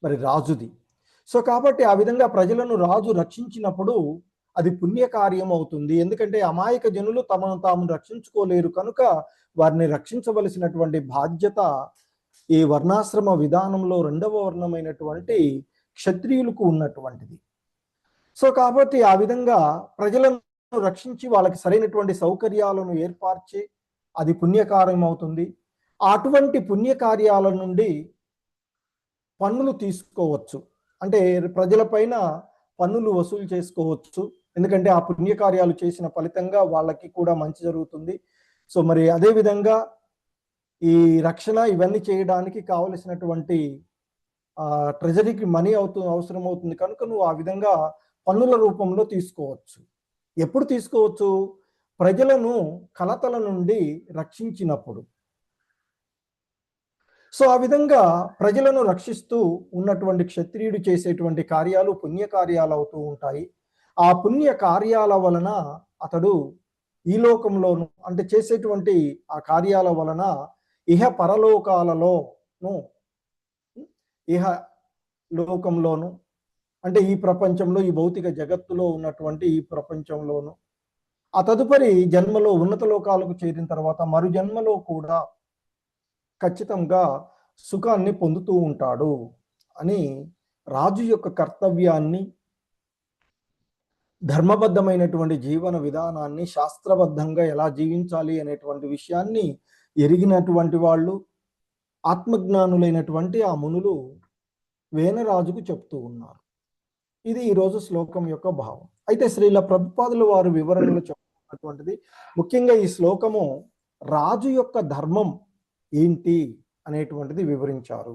మరి రాజుది. సో కాబట్టి ఆ విధంగా ప్రజలను రాజు రక్షించినప్పుడు అది పుణ్యకార్యం అవుతుంది. ఎందుకంటే అమాయక జనులు తమను తాము రక్షించుకోలేరు కనుక వారిని రక్షించవలసినటువంటి బాధ్యత ఈ వర్ణాశ్రమ విధానంలో రెండవ వర్ణమైనటువంటి క్షత్రియులకు ఉన్నటువంటిది. సో కాబట్టి ఆ విధంగా ప్రజలను రక్షించి వాళ్ళకి సరైనటువంటి సౌకర్యాలను ఏర్పరిచి అది పుణ్యకార్యం అవుతుంది. అటువంటి పుణ్యకార్యాల నుండి పన్నులు తీసుకోవచ్చు, అంటే ప్రజలపైన పన్నులు వసూలు చేసుకోవచ్చు. ఎందుకంటే ఆ పుణ్యకార్యాలు చేసిన ఫలితంగా వాళ్ళకి కూడా మంచి జరుగుతుంది. సో మరి అదే విధంగా ఈ రక్షణ ఇవన్నీ చేయడానికి కావలసినటువంటి ట్రెజరీకి మనీ అవసరం అవుతుంది కనుక నువ్వు ఆ విధంగా పన్నుల రూపంలో తీసుకోవచ్చు. ఎప్పుడు తీసుకోవచ్చు? ప్రజలను కలతల నుండి రక్షించినప్పుడు. సో ఆ విధంగా ప్రజలను రక్షిస్తూ ఉన్నటువంటి క్షత్రియుడు చేసేటువంటి కార్యాలు పుణ్యకార్యాలు అవుతూ ఉంటాయి. ఆ పుణ్య కార్యాల వలన అతడు ఈ లోకంలోను అంటే చేసేటువంటి ఆ కార్యాల వలన ఇహ పరలోకాలలోను ఇహ లోకంలోను అంటే ఈ ప్రపంచంలో ఈ భౌతిక జగత్తులో ఉన్నటువంటి ఈ ప్రపంచంలోను ఆ తదుపరి జన్మలో ఉన్నత లోకాలకు చేరిన తర్వాత మరు జన్మలో కూడా ఖచ్చితంగా సుఖాన్ని పొందుతూ ఉంటాడు అని రాజు యొక్క కర్తవ్యాన్ని, ధర్మబద్ధమైనటువంటి జీవన విధానాన్ని, శాస్త్రబద్ధంగా ఎలా జీవించాలి అనేటువంటి విషయాన్ని ఎరిగినటువంటి వాళ్ళు, ఆత్మజ్ఞానులైనటువంటి ఆ మునులు వేనరాజుకు చెప్తూ ఉన్నారు. ఇది ఈరోజు శ్లోకం యొక్క భావం. అయితే శ్రీల ప్రభుపాదులు వారు వివరణలో చెప్తున్నటువంటిది ముఖ్యంగా ఈ శ్లోకము రాజు యొక్క ధర్మం ఏంటి అనేటువంటిది వివరించారు.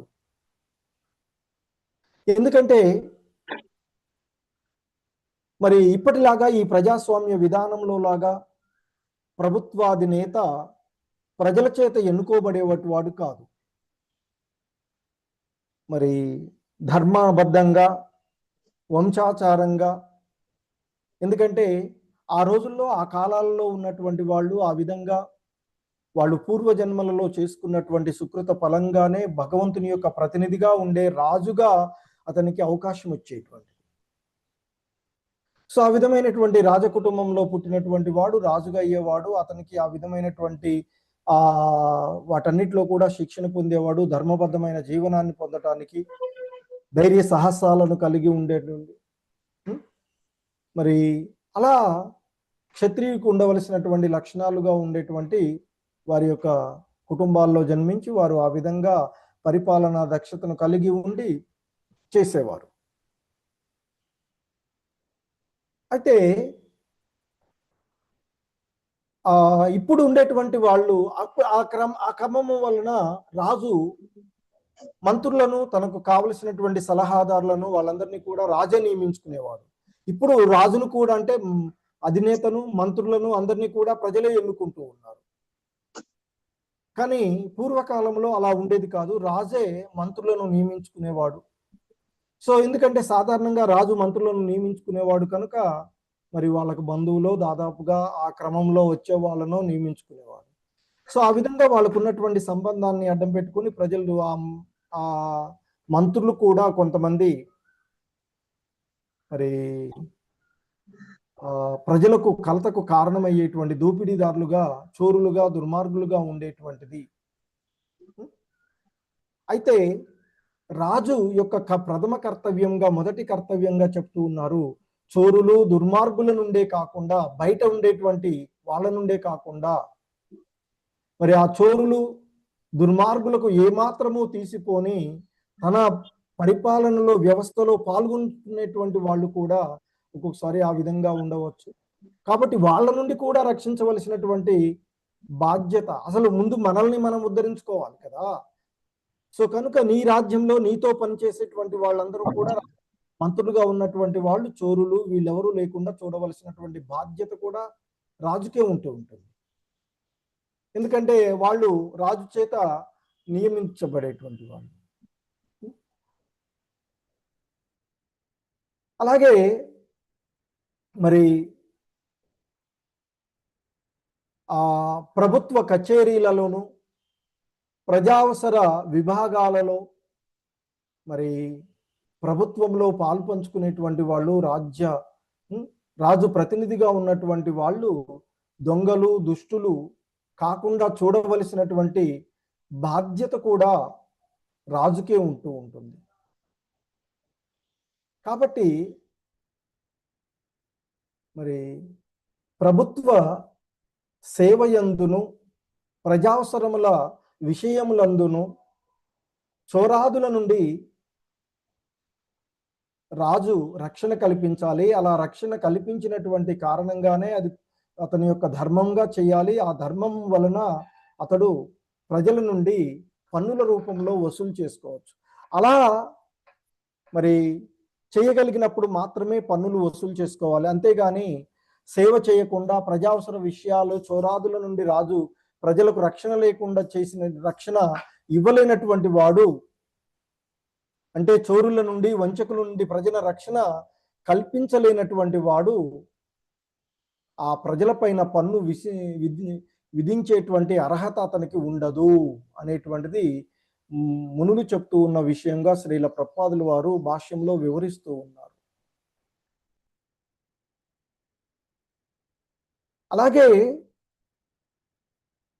ఎందుకంటే మరి ఇప్పటిలాగా ఈ ప్రజాస్వామ్య విధానంలో లాగా ప్రభుత్వాధినేత ప్రజల చేత ఎన్నుకోబడేవాడు కాదు. మరి ధర్మబద్ధంగా, వంశాచారంగా, ఎందుకంటే ఆ రోజుల్లో ఆ కాలాల్లో ఉన్నటువంటి వాళ్ళు ఆ విధంగా వాళ్ళు పూర్వజన్మలలో చేసుకున్నటువంటి సుకృత ఫలంగానే భగవంతుని యొక్క ప్రతినిధిగా ఉండే రాజుగా అతనికి అవకాశం వచ్చేటువంటిది. సో ఆ విధమైనటువంటి రాజకుటుంబంలో పుట్టినటువంటి వాడు రాజుగా అయ్యేవాడు. అతనికి ఆ విధమైనటువంటి వాటన్నిటిలో కూడా శిక్షణ పొందేవాడు. ధర్మబద్ధమైన జీవనాన్ని పొందటానికి ధైర్య సాహసాలను కలిగి ఉండేటువంటి మరి అలా క్షత్రియుకు ఉండవలసినటువంటి లక్షణాలుగా ఉండేటువంటి వారి యొక్క కుటుంబాల్లో జన్మించి వారు ఆ విధంగా పరిపాలనా దక్షతను కలిగి ఉండి చేసేవారు. అయితే ఇప్పుడు ఉండేటువంటి వాళ్ళు ఆ క్రమము వలన రాజు మంత్రులను, తనకు కావలసినటువంటి సలహాదారులను వాళ్ళందరినీ కూడా రాజే నియమించుకునేవాడు. ఇప్పుడు రాజును కూడా అంటే అధినేతను, మంత్రులను అందరినీ కూడా ప్రజలే ఎన్నుకుంటూ ఉన్నారు. కానీ పూర్వకాలంలో అలా ఉండేది కాదు. రాజే మంత్రులను నియమించుకునేవాడు. సో ఎందుకంటే సాధారణంగా రాజు మంత్రులను నియమించుకునేవాడు కనుక మరి వాళ్ళకు బంధువులు దాదాపుగా ఆ క్రమంలో వచ్చే వాళ్ళను నియమించుకునేవాడు. సో ఆ విధంగా వాళ్ళకు ఉన్నటువంటి సంబంధాన్ని అడ్డం పెట్టుకుని ప్రజలు ఆ మంత్రులు కూడా కొంతమంది మరి ప్రజలకు కలతకు కారణమయ్యేటువంటి దోపిడీదారులుగా, చోరులుగా, దుర్మార్గులుగా ఉండేటువంటిది. అయితే రాజు యొక్క ప్రథమ కర్తవ్యంగా, మొదటి కర్తవ్యంగా చెప్తూ ఉన్నారు, చోరులు దుర్మార్గుల నుండే కాకుండా, బయట ఉండేటువంటి వాళ్ళ నుండే కాకుండా, మరి ఆ చోరులు దుర్మార్గులకు ఏమాత్రము తీసిపోని తన పరిపాలనలో, వ్యవస్థలో పాల్గొనేటువంటి వాళ్ళు కూడా ఒక్కొక్కసారి ఆ విధంగా ఉండవచ్చు. కాబట్టి వాళ్ళ నుండి కూడా రక్షించవలసినటువంటి బాధ్యత, అసలు ముందు మనల్ని మనం ఉద్ధరించుకోవాలి కదా. సో కనుక నీ రాజ్యంలో నీతో పనిచేసేటువంటి వాళ్ళందరూ కూడా మంత్రులుగా ఉన్నటువంటి వాళ్ళు చోరులు, వీళ్ళెవరూ లేకుండా చూడవలసినటువంటి బాధ్యత కూడా రాజుకే ఉంటుంది. ఎందుకంటే వాళ్ళు రాజు చేత నియమించబడేటువంటి వాళ్ళు. అలాగే మరి ప్రభుత్వ కచేరీలలోను, ప్రజావసర విభాగాలలో, మరి ప్రభుత్వంలో పాల్పంచుకునేటువంటి వాళ్ళు, రాజు ప్రతినిధిగా ఉన్నటువంటి వాళ్ళు దొంగలు, దుష్టులు కాకుండా చూడవలసినటువంటి బాధ్యత కూడా రాజుకే ఉంటుంది. కాబట్టి మరి ప్రభుత్వ సేవయందును, ప్రజావసరముల విషయములందును చోరాదుల నుండి రాజు రక్షణ కల్పించాలి. అలా రక్షణ కల్పించినటువంటి కారణంగానే అది అతని యొక్క ధర్మంగా చేయాలి. ఆ ధర్మం వలన అతడు ప్రజల నుండి పన్నుల రూపంలో వసూలు చేసుకోవచ్చు. అలా మరి చేయగలిగినప్పుడు మాత్రమే పన్నులు వసూలు చేసుకోవాలి. అంతేగాని సేవ చేయకుండా, ప్రజావసర విషయాలు, చోరాదుల నుండి రాజు ప్రజలకు రక్షణ లేకుండా రక్షణ ఇవ్వలేనటువంటి వాడు, అంటే చోరుల నుండి, వంచకుల నుండి ప్రజల రక్షణ కల్పించలేనటువంటి వాడు ఆ ప్రజలపైన పన్ను విధించేటువంటి అర్హత అతనికి ఉండదు అనేటువంటిది మునులు చెప్తూ ఉన్న విషయంగా శ్రీల ప్రభుపాదుల వారు భాష్యంలో వివరిస్తూ ఉన్నారు. అలాగే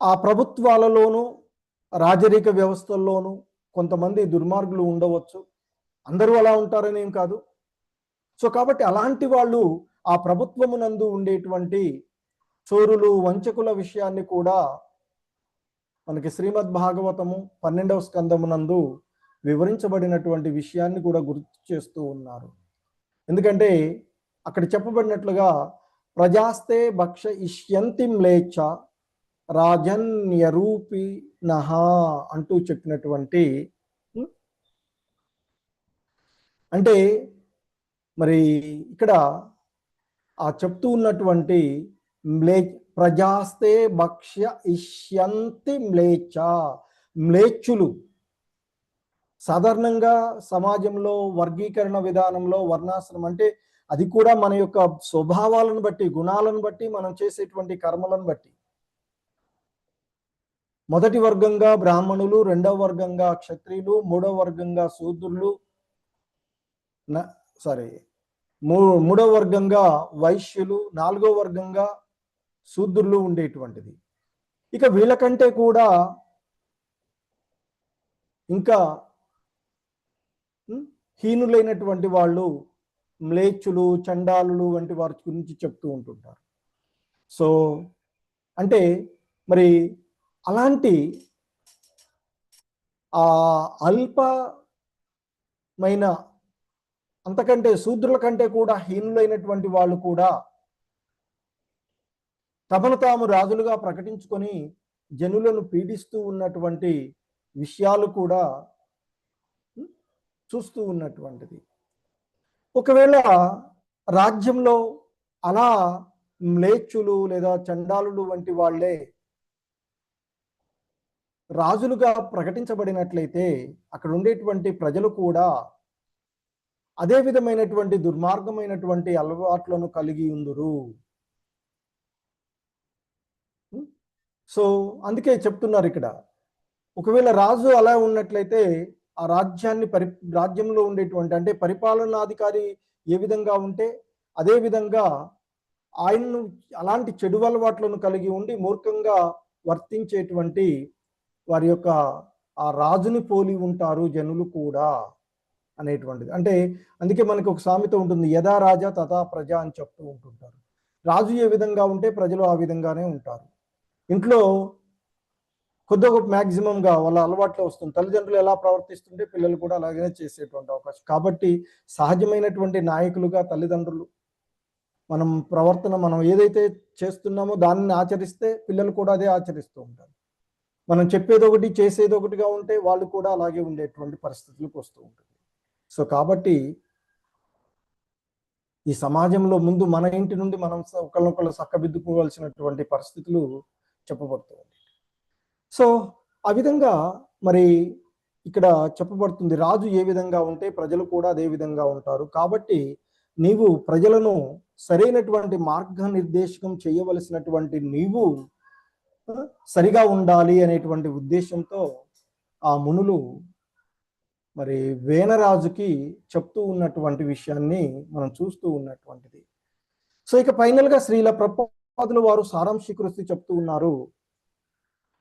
ఆ ప్రభుత్వాలలోనూ, రాజరిక వ్యవస్థల్లోనూ కొంతమంది దుర్మార్గులు ఉండవచ్చు. అందరూ అలా ఉంటారని ఏం కాదు. సో కాబట్టి అలాంటి వాళ్ళు ఆ ప్రభుత్వమునందు ఉండేటువంటి చోరులు, వంచకుల విషయాన్ని కూడా మనకి శ్రీమద్ భాగవతము 12వ స్కందమునందు వివరించబడినటువంటి విషయాన్ని కూడా గుర్తు చేస్తూ ఉన్నారు. ఎందుకంటే అక్కడ చెప్పబడినట్లుగా ప్రజాస్తే భక్ష ఇష్యంతి మ్లేచ్ఛ రాజన్యరూపిణః అంటూ చెప్పినటువంటి, అంటే మరి ఇక్కడ ఆ చెప్తూ ఉన్నటువంటి ప్రజాస్తే భక్ష్య ఇష్యంతి మ్లేచ్ఛ, మ్లేచ్ఛులు సాధారణంగా సమాజంలో వర్గీకరణ విధానంలో వర్ణాశ్రమం అంటే అది కూడా మన యొక్క స్వభావాలను బట్టి, గుణాలను బట్టి, మనం చేసేటువంటి కర్మలను బట్టి. మొదటి వర్గంగా బ్రాహ్మణులు, రెండవ వర్గంగా క్షత్రియులు, మూడవ వర్గంగా శూద్రులు, మూడవ వర్గంగా వైశ్యులు, నాలుగో వర్గంగా శూద్రులు ఉండేటువంటిది. ఇక వీళ్ళకంటే కూడా ఇంకా హీనులైనటువంటి వాళ్ళు మ్లేచ్చులు, చండాలులు వంటి వారి గురించి చెప్తూ ఉంటుంటారు. సో అంటే మరి అలాంటి అల్పమైన, అంతకంటే శూద్రుల కంటే కూడా హీనులైనటువంటి వాళ్ళు కూడా తమను తాము రాజులుగా ప్రకటించుకొని జనులను పీడిస్తూ ఉన్నటువంటి విషయాలు కూడా చూస్తూ ఉన్నటువంటిది. ఒకవేళ రాజ్యంలో అలా మ్లేచ్చులు లేదా చండాలులు వంటి వాళ్ళే రాజులుగా ప్రకటించబడినట్లయితే అక్కడ ఉండేటువంటి ప్రజలు కూడా అదే విధమైనటువంటి దుర్మార్గమైనటువంటి అలవాట్లను కలిగి ఉందురు. సో అందుకే చెప్తున్నారు ఇక్కడ, ఒకవేళ రాజు అలా ఉన్నట్లయితే ఆ రాజ్యంలో ఉండేటువంటి, అంటే పరిపాలనాధికారి ఏ విధంగా ఉంటే అదే విధంగా ఆయన్ను అలాంటి చెడు అలవాట్లను కలిగి ఉండి మూర్ఖంగా వర్తించేటువంటి వారి యొక్క ఆ రాజుని పోలి ఉంటారు జనులు కూడా అనేటువంటిది. అంటే అందుకే మనకి ఒక సామెత ఉంటుంది, యథా రాజా తథా ప్రజ అని చెప్తూ ఉంటుంటారు. రాజు ఏ విధంగా ఉంటే ప్రజలు ఆ విధంగానే ఉంటారు. ఇంట్లో కొద్దిగా మ్యాక్సిమంగా వాళ్ళ అలవాట్లో వస్తుంది. తల్లిదండ్రులు ఎలా ప్రవర్తిస్తుంటే పిల్లలు కూడా అలాగే చేసేటువంటి అవకాశం. కాబట్టి సహజమైనటువంటి నాయకులుగా తల్లిదండ్రులు మనం ప్రవర్తన మనం ఏదైతే చేస్తున్నామో దాన్ని ఆచరిస్తే పిల్లలు కూడా అదే ఆచరిస్తూ ఉంటారు. మనం చెప్పేది ఒకటి చేసేది ఒకటిగా ఉంటే వాళ్ళు కూడా అలాగే ఉండేటువంటి పరిస్థితులకు వస్తూ ఉంటుంది. సో కాబట్టి ఈ సమాజంలో ముందు మన ఇంటి నుండి మనం ఒకళ్ళనొకళ్ళు చక్కదిద్దుకోవాల్సినటువంటి పరిస్థితులు చెప్పబడుతూ ఉంటాయి. సో ఆ విధంగా మరి ఇక్కడ చెప్పబడుతుంది, రాజు ఏ విధంగా ఉంటే ప్రజలు కూడా అదే విధంగా ఉంటారు. కాబట్టి నీవు ప్రజలను సరైనటువంటి మార్గనిర్దేశకం చేయవలసినటువంటి నీవు సరిగా ఉండాలి అనేటువంటి ఉద్దేశంతో ఆ మునులు మరి వేనరాజుకి చెప్తూ ఉన్నటువంటి విషయాన్ని మనం చూస్తూ ఉన్నటువంటిది. సో ఇక ఫైనల్గా శ్రీల ప్రభుపాదులు వారు సారాంశీకరిస్తూ చెప్తూ ఉన్నారు,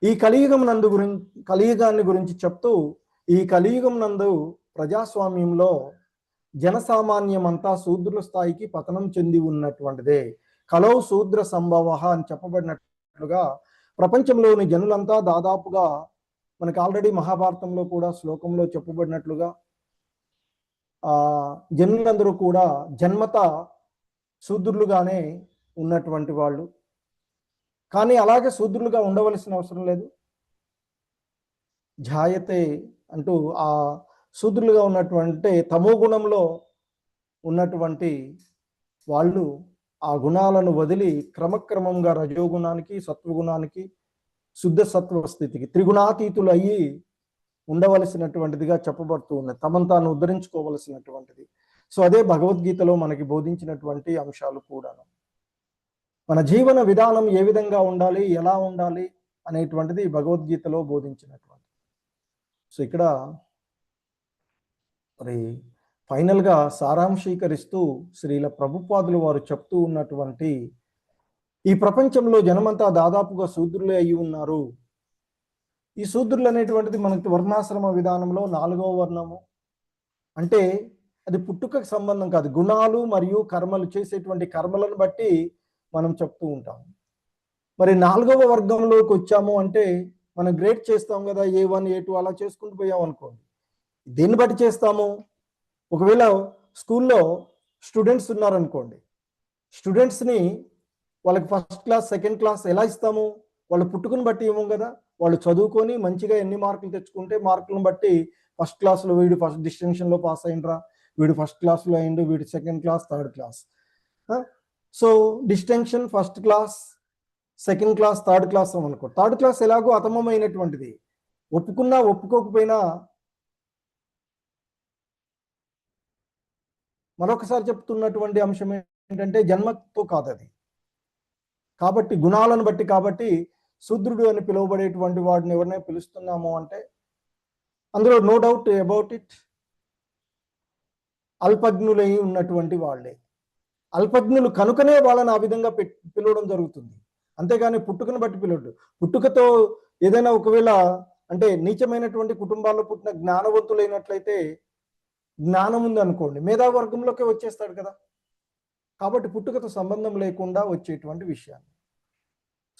ఈ కలియుగాన్ని గురించి చెప్తూ, ఈ కలియుగం నందు ప్రజాస్వామ్యంలో జనసామాన్యమంతా శూద్రుల స్థాయికి పతనం చెంది ఉన్నటువంటిదే. కలౌ శూద్ర సంభవ అని చెప్పబడినట్లుగా ప్రపంచంలోని జనులంతా దాదాపుగా మనకి ఆల్రెడీ మహాభారతంలో కూడా శ్లోకంలో చెప్పబడినట్లుగా జనులందరూ కూడా జన్మత శూద్రులుగానే ఉన్నటువంటి వాళ్ళు. కానీ అలాగే శూద్రులుగా ఉండవలసిన అవసరం లేదు. జాయతే అంటూ ఆ శూద్రులుగా ఉన్నటువంటి తమో గుణంలో ఉన్నటువంటి వాళ్ళు ఆ గుణాలను వదిలి క్రమక్రమంగా రజోగుణానికి సత్వగుణానికి శుద్ధ సత్వ స్థితికి త్రిగుణాతీతులు అయ్యి ఉండవలసినటువంటిదిగా చెప్పబడుతూ ఉన్నది, తమను తాను ఉద్ధరించుకోవలసినటువంటిది. సో అదే భగవద్గీతలో మనకి బోధించినటువంటి అంశాలు కూడాను. మన జీవన విధానం ఏ విధంగా ఉండాలి, ఎలా ఉండాలి అనేటువంటిది భగవద్గీతలో బోధించినటువంటి. సో ఇక్కడ మరి ఫైనల్గా సారాంశీకరిస్తూ శ్రీల ప్రభుపాదులు వారు చెప్తూ ఉన్నటువంటి, ఈ ప్రపంచంలో జనమంతా దాదాపుగా శూద్రులే అయి ఉన్నారు. ఈ శూద్రులు అనేటువంటిది మనకి వర్ణాశ్రమ విధానంలో 4వ వర్ణము. అంటే అది పుట్టుకకు సంబంధం కాదు, గుణాలు మరియు కర్మలు చేసేటువంటి కర్మలను బట్టి మనం చెప్తూ ఉంటాం. మరి 4వ వర్గంలోకి వచ్చాము అంటే మనం గ్రేడ్ చేస్తాం కదా, A1 A2 అలా చేసుకుంటూ పోయాం అనుకోండి. దేన్ని బట్టి చేస్తాము? ఒకవేళ స్కూల్లో స్టూడెంట్స్ ఉన్నారనుకోండి, స్టూడెంట్స్ని వాళ్ళకి ఫస్ట్ క్లాస్ సెకండ్ క్లాస్ ఎలా ఇస్తాము? వాళ్ళు పుట్టుకుని బట్టి ఇవ్వం కదా. వాళ్ళు చదువుకొని మంచిగా ఎన్ని మార్కులు తెచ్చుకుంటే మార్కులను బట్టి ఫస్ట్ క్లాస్లో వీడు ఫస్ట్ డిస్టింక్షన్లో పాస్ అయిండ్రా, వీడు ఫస్ట్ క్లాస్లో అయిండు, వీడు second class third class. So distinction first class second class third class అనుకో. థర్డ్ క్లాస్ ఎలాగో అతమమైనటువంటిది, ఒప్పుకున్నా ఒప్పుకోకపోయినా. మరొకసారి చెప్తున్నటువంటి అంశం ఏంటంటే జన్మతో కాదు అది. కాబట్టి గుణాలను బట్టి, కాబట్టి శూద్రుడు అని పిలువబడేటువంటి వాడిని ఎవరినైనా పిలుస్తున్నాము అంటే అందులో నో డౌట్ అబౌట్ ఇట్ అల్పజ్ఞులై ఉన్నటువంటి వాళ్ళే. అల్పజ్ఞులు కనుకనే వాళ్ళని ఆ విధంగా పిలవడం జరుగుతుంది, అంతేగాని పుట్టుకను బట్టి పిలవడు. పుట్టుకతో ఏదైనా ఒకవేళ అంటే నీచమైనటువంటి కుటుంబాల్లో పుట్టిన జ్ఞానవంతులైనట్లయితే, జ్ఞానం ఉంది అనుకోండి, మేధావర్గంలోకి వచ్చేస్తాడు కదా. కాబట్టి పుట్టుకతో సంబంధం లేకుండా వచ్చేటువంటి విషయాన్ని.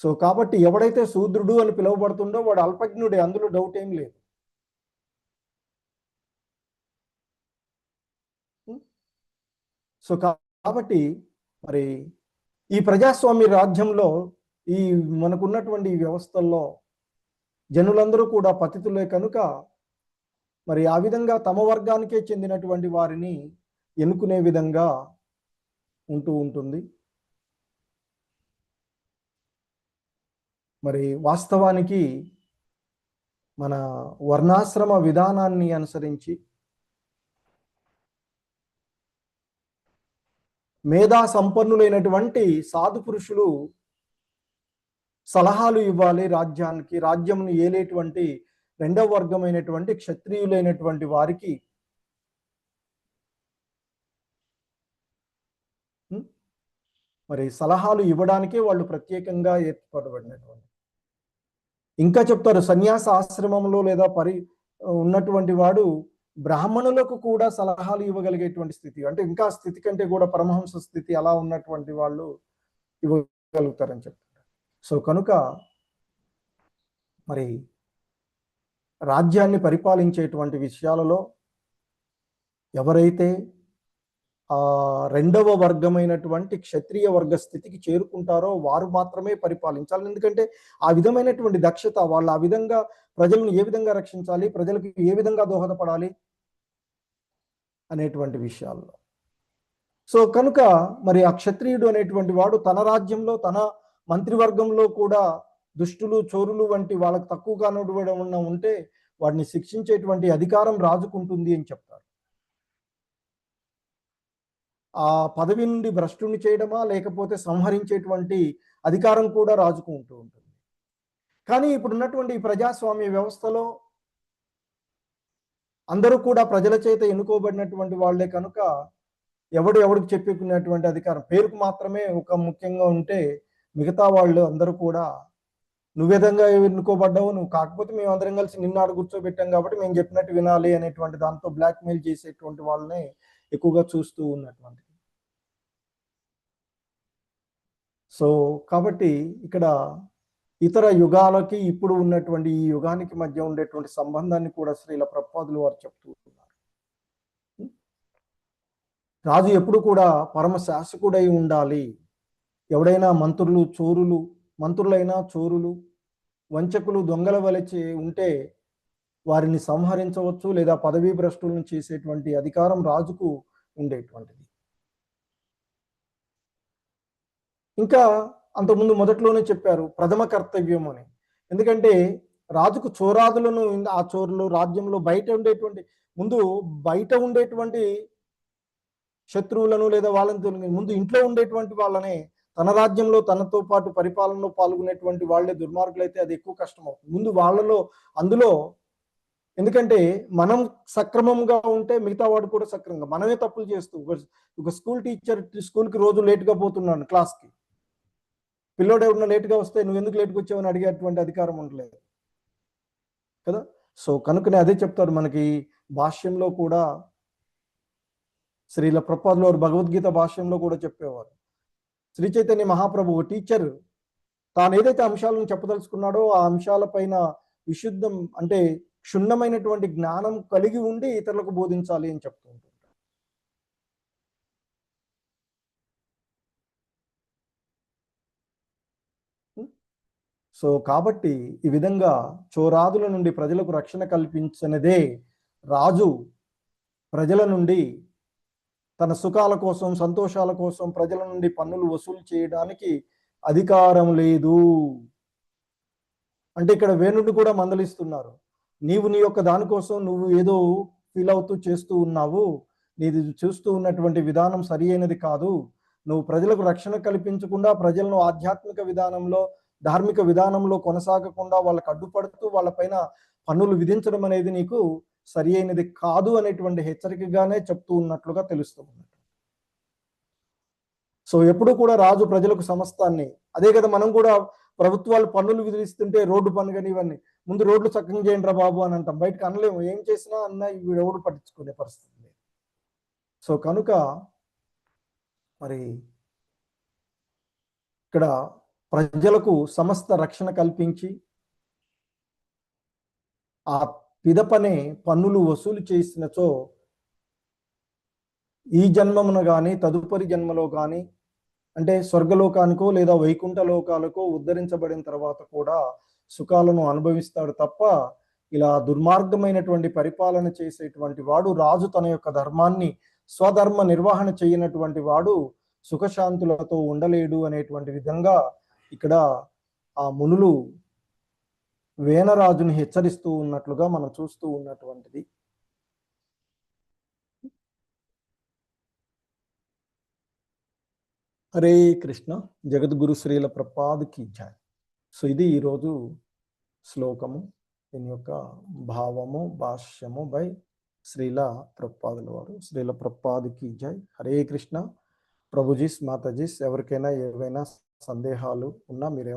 సో కాబట్టి ఎవడైతే శూద్రుడు అని పిలువబడుతుండో వాడు అల్పజ్ఞుడే, అందులో డౌట్ ఏం లేదు. సో కాబట్టి మరి ఈ ప్రజాస్వామ్య రాజ్యంలో ఈ మనకున్నటువంటి ఈ వ్యవస్థల్లో జనులందరూ కూడా పతితులే కనుక మరి ఆ విధంగా తమ వర్గానికే చెందినటువంటి వారిని ఎన్నుకునే విధంగా ఉంటూ ఉంటుంది. మరి వాస్తవానికి మన వర్ణాశ్రమ విధానాన్ని అనుసరించి మేధా సంపన్నులైనటువంటి సాధు పురుషులు సలహాలు ఇవ్వాలి రాజ్యానికి. రాజ్యంను ఏలేటువంటి 2వ వర్గమైనటువంటి క్షత్రియులైనటువంటి వారికి మరి సలహాలు ఇవ్వడానికే వాళ్ళు ప్రత్యేకంగా ఏర్పడబడినటువంటి. ఇంకా చెప్తారు, సన్యాస ఆశ్రమంలో లేదా ఉన్నటువంటి వాడు బ్రాహ్మణులకు కూడా సలహాలు ఇవ్వగలిగేటువంటి స్థితి, అంటే ఇంకా స్థితి కంటే కూడా పరమహంస స్థితి అలా ఉన్నటువంటి వాళ్ళు ఇవ్వగలుగుతారని చెప్తారు. సో కనుక మరి రాజ్యాన్ని పరిపాలించేటువంటి విషయాలలో ఎవరైతే ఆ రెండవ వర్గమైనటువంటి క్షత్రియ వర్గ స్థితికి చేరుకుంటారో వారు మాత్రమే పరిపాలించాలి. ఎందుకంటే ఆ విధమైనటువంటి దక్షత, వాళ్ళు ఆ విధంగా ప్రజలను ఏ విధంగా రక్షించాలి, ప్రజలకు ఏ విధంగా దోహదపడాలి అనేటువంటి విషయాల్లో. సో కనుక మరి ఆ క్షత్రియుడు అనేటువంటి వాడు తన రాజ్యంలో తన మంత్రివర్గంలో కూడా దుష్టులు చోరులు వంటి వాళ్ళకు తక్కువగా నడవడం ఉంటే వాడిని శిక్షించేటువంటి అధికారం రాజుకుంటుంది అని చెప్తారు. ఆ పదవి నుండి భ్రష్టుని చేయడమా లేకపోతే సంహరించేటువంటి అధికారం కూడా రాజుకు ఉంటూ ఉంటుంది. కానీ ఇప్పుడున్నటువంటి ప్రజాస్వామ్య వ్యవస్థలో అందరూ కూడా ప్రజల చేత ఎన్నుకోబడినటువంటి వాళ్లే కనుక ఎవరికి చెప్పుకునేటువంటి అధికారం పేరుకు మాత్రమే ఒక ముఖ్యంగా ఉంటే మిగతా వాళ్ళు అందరూ కూడా నువ్వు విధంగా ఎన్నుకోబడ్డావు, నువ్వు కాకపోతే మేము అందరం కలిసి నిన్ను ఆడ కూర్చోబెట్టాం కాబట్టి మేము చెప్పినట్టు వినాలి అనేటువంటి దాంతో బ్లాక్మెయిల్ చేసేటువంటి వాళ్ళనే ఎక్కువగా చూస్తూ ఉన్నటువంటి. సో కాబట్టి ఇక్కడ ఇతర యుగాలకి ఇప్పుడు ఉన్నటువంటి ఈ యుగానికి మధ్య ఉండేటువంటి సంబంధాన్ని కూడా శ్రీల ప్రభుపాదులు వారు చెప్తూ ఉన్నారు. రాజు ఎప్పుడు కూడా పరమ శాసకుడై ఉండాలి. ఎవడైనా మంత్రులైనా చోరులు వంచకులు దొంగల వలె ఉంటే వారిని సంహరించవచ్చు లేదా పదవీ భ్రష్టులను చేసేటువంటి అధికారం రాజుకు ఉండేటువంటిది. ఇంకా అంతకుముందు మొదట్లోనే చెప్పారు ప్రథమ కర్తవ్యం అని. ఎందుకంటే రాజుకు చోరాదులను, ఆ చోరులు రాజ్యంలో బయట ఉండేటువంటి శత్రువులను లేదా వాళ్ళని ముందు ఇంట్లో ఉండేటువంటి వాళ్ళనే తన రాజ్యంలో తనతో పాటు పరిపాలనలో పాల్గొనేటువంటి వాళ్ళే దుర్మార్గులైతే అది ఎక్కువ కష్టం అవుతుంది. ముందు అందులో ఎందుకంటే మనం సక్రమంగా ఉంటే మిగతా వాడు కూడా సక్రమంగా, మనమే తప్పులు చేస్తూ ఒక స్కూల్ టీచర్ స్కూల్కి రోజు లేట్గా పోతున్నాను క్లాస్కి, పిల్లోడు ఎవరన్నా లేట్గా వస్తే నువ్వు ఎందుకు లేట్గా వచ్చావని అడిగేటువంటి అధికారం ఉండలేదు కదా. సో కనుకనే అదే చెప్తారు మనకి భాష్యంలో కూడా, శ్రీల ప్రభుపాదులు వారు భగవద్గీత భాష్యంలో కూడా చెప్పేవారు. శ్రీ చైతన్య మహాప్రభు టీచర్ తాను ఏదైతే అంశాలను చెప్పదలుచుకున్నాడో ఆ అంశాలపైన విశుద్ధం అంటే క్షుణ్ణమైనటువంటి జ్ఞానం కలిగి ఉండి ఇతరులకు బోధించాలి అని చెప్తూ ఉంటారు. సో కాబట్టి ఈ విధంగా చోరాదుల నుండి ప్రజలకు రక్షణ కల్పించినదే రాజు ప్రజల నుండి తన సుఖాల కోసం సంతోషాల కోసం ప్రజల నుండి పన్నులు వసూలు చేయడానికి అధికారం లేదు అంటే ఇక్కడ వేణుడిని కూడా మందలిస్తున్నారు. నీవు నీ యొక్క దానికోసం నువ్వు ఏదో ఫీల్ అవుతూ చేస్తూ ఉన్నావు, నీది చూస్తూ ఉన్నటువంటి విధానం సరి అయినది కాదు. నువ్వు ప్రజలకు రక్షణ కల్పించకుండా ప్రజలను ఆధ్యాత్మిక విధానంలో ధార్మిక విధానంలో కొనసాగకుండా వాళ్ళకు అడ్డుపడుతూ వాళ్ళపైన పన్నులు విధించడం అనేది నీకు సరి అయినది కాదు అనేటువంటి హెచ్చరికగానే చెప్తూ ఉన్నట్లుగా తెలుస్తూ ఉన్నట్టు. సో ఎప్పుడు కూడా రాజు ప్రజలకు సమస్తాన్ని, అదే కదా మనం కూడా ప్రభుత్వాలు పన్నులు విధిస్తుంటే రోడ్డు పన్ను కానీ ఇవన్నీ ముందు రోడ్లు చక్కగా చేయండి రా బాబు అని అంటాం, బయటకు అనలేము, ఏం చేసినా అన్న ఎవడు పట్టించుకునే పరిస్థితి లేదు. సో కనుక మరి ఇక్కడ ప్రజలకు సమస్త రక్షణ కల్పించి ఆ పిదపనే పన్నులు వసూలు చేసినచో ఈ జన్మమున కానీ తదుపరి జన్మలో కానీ అంటే స్వర్గలోకానికో లేదా వైకుంఠ లోకాలకో ఉద్ధరించబడిన తర్వాత కూడా సుఖాలను అనుభవిస్తాడు తప్ప ఇలా దుర్మార్గమైనటువంటి పరిపాలన చేసేటువంటి వాడు, రాజు తన యొక్క ధర్మాన్ని స్వధర్మ నిర్వహణ చేయనటువంటి వాడు సుఖశాంతులతో ఉండలేడు అనేటువంటి విధంగా ఇక్కడ ఆ మునులు వేనరాజుని హెచ్చరిస్తూ ఉన్నట్లుగా మనం చూస్తూ ఉన్నటువంటిది. హరే కృష్ణ. జగద్గురు శ్రీల ప్రభుపాదుకి జై. సో ఇది ఈరోజు శ్లోకము, దీని యొక్క భావము భాష్యము బై శ్రీల ప్రభుపాదుల వారు. శ్రీల ప్రభుపాదుకి జై. హరే కృష్ణ. ప్రభుజీస్ మాతాజీస్ ఎవరికైనా ఏవైనా సందేహాలు ఉన్నా మీరేమైనా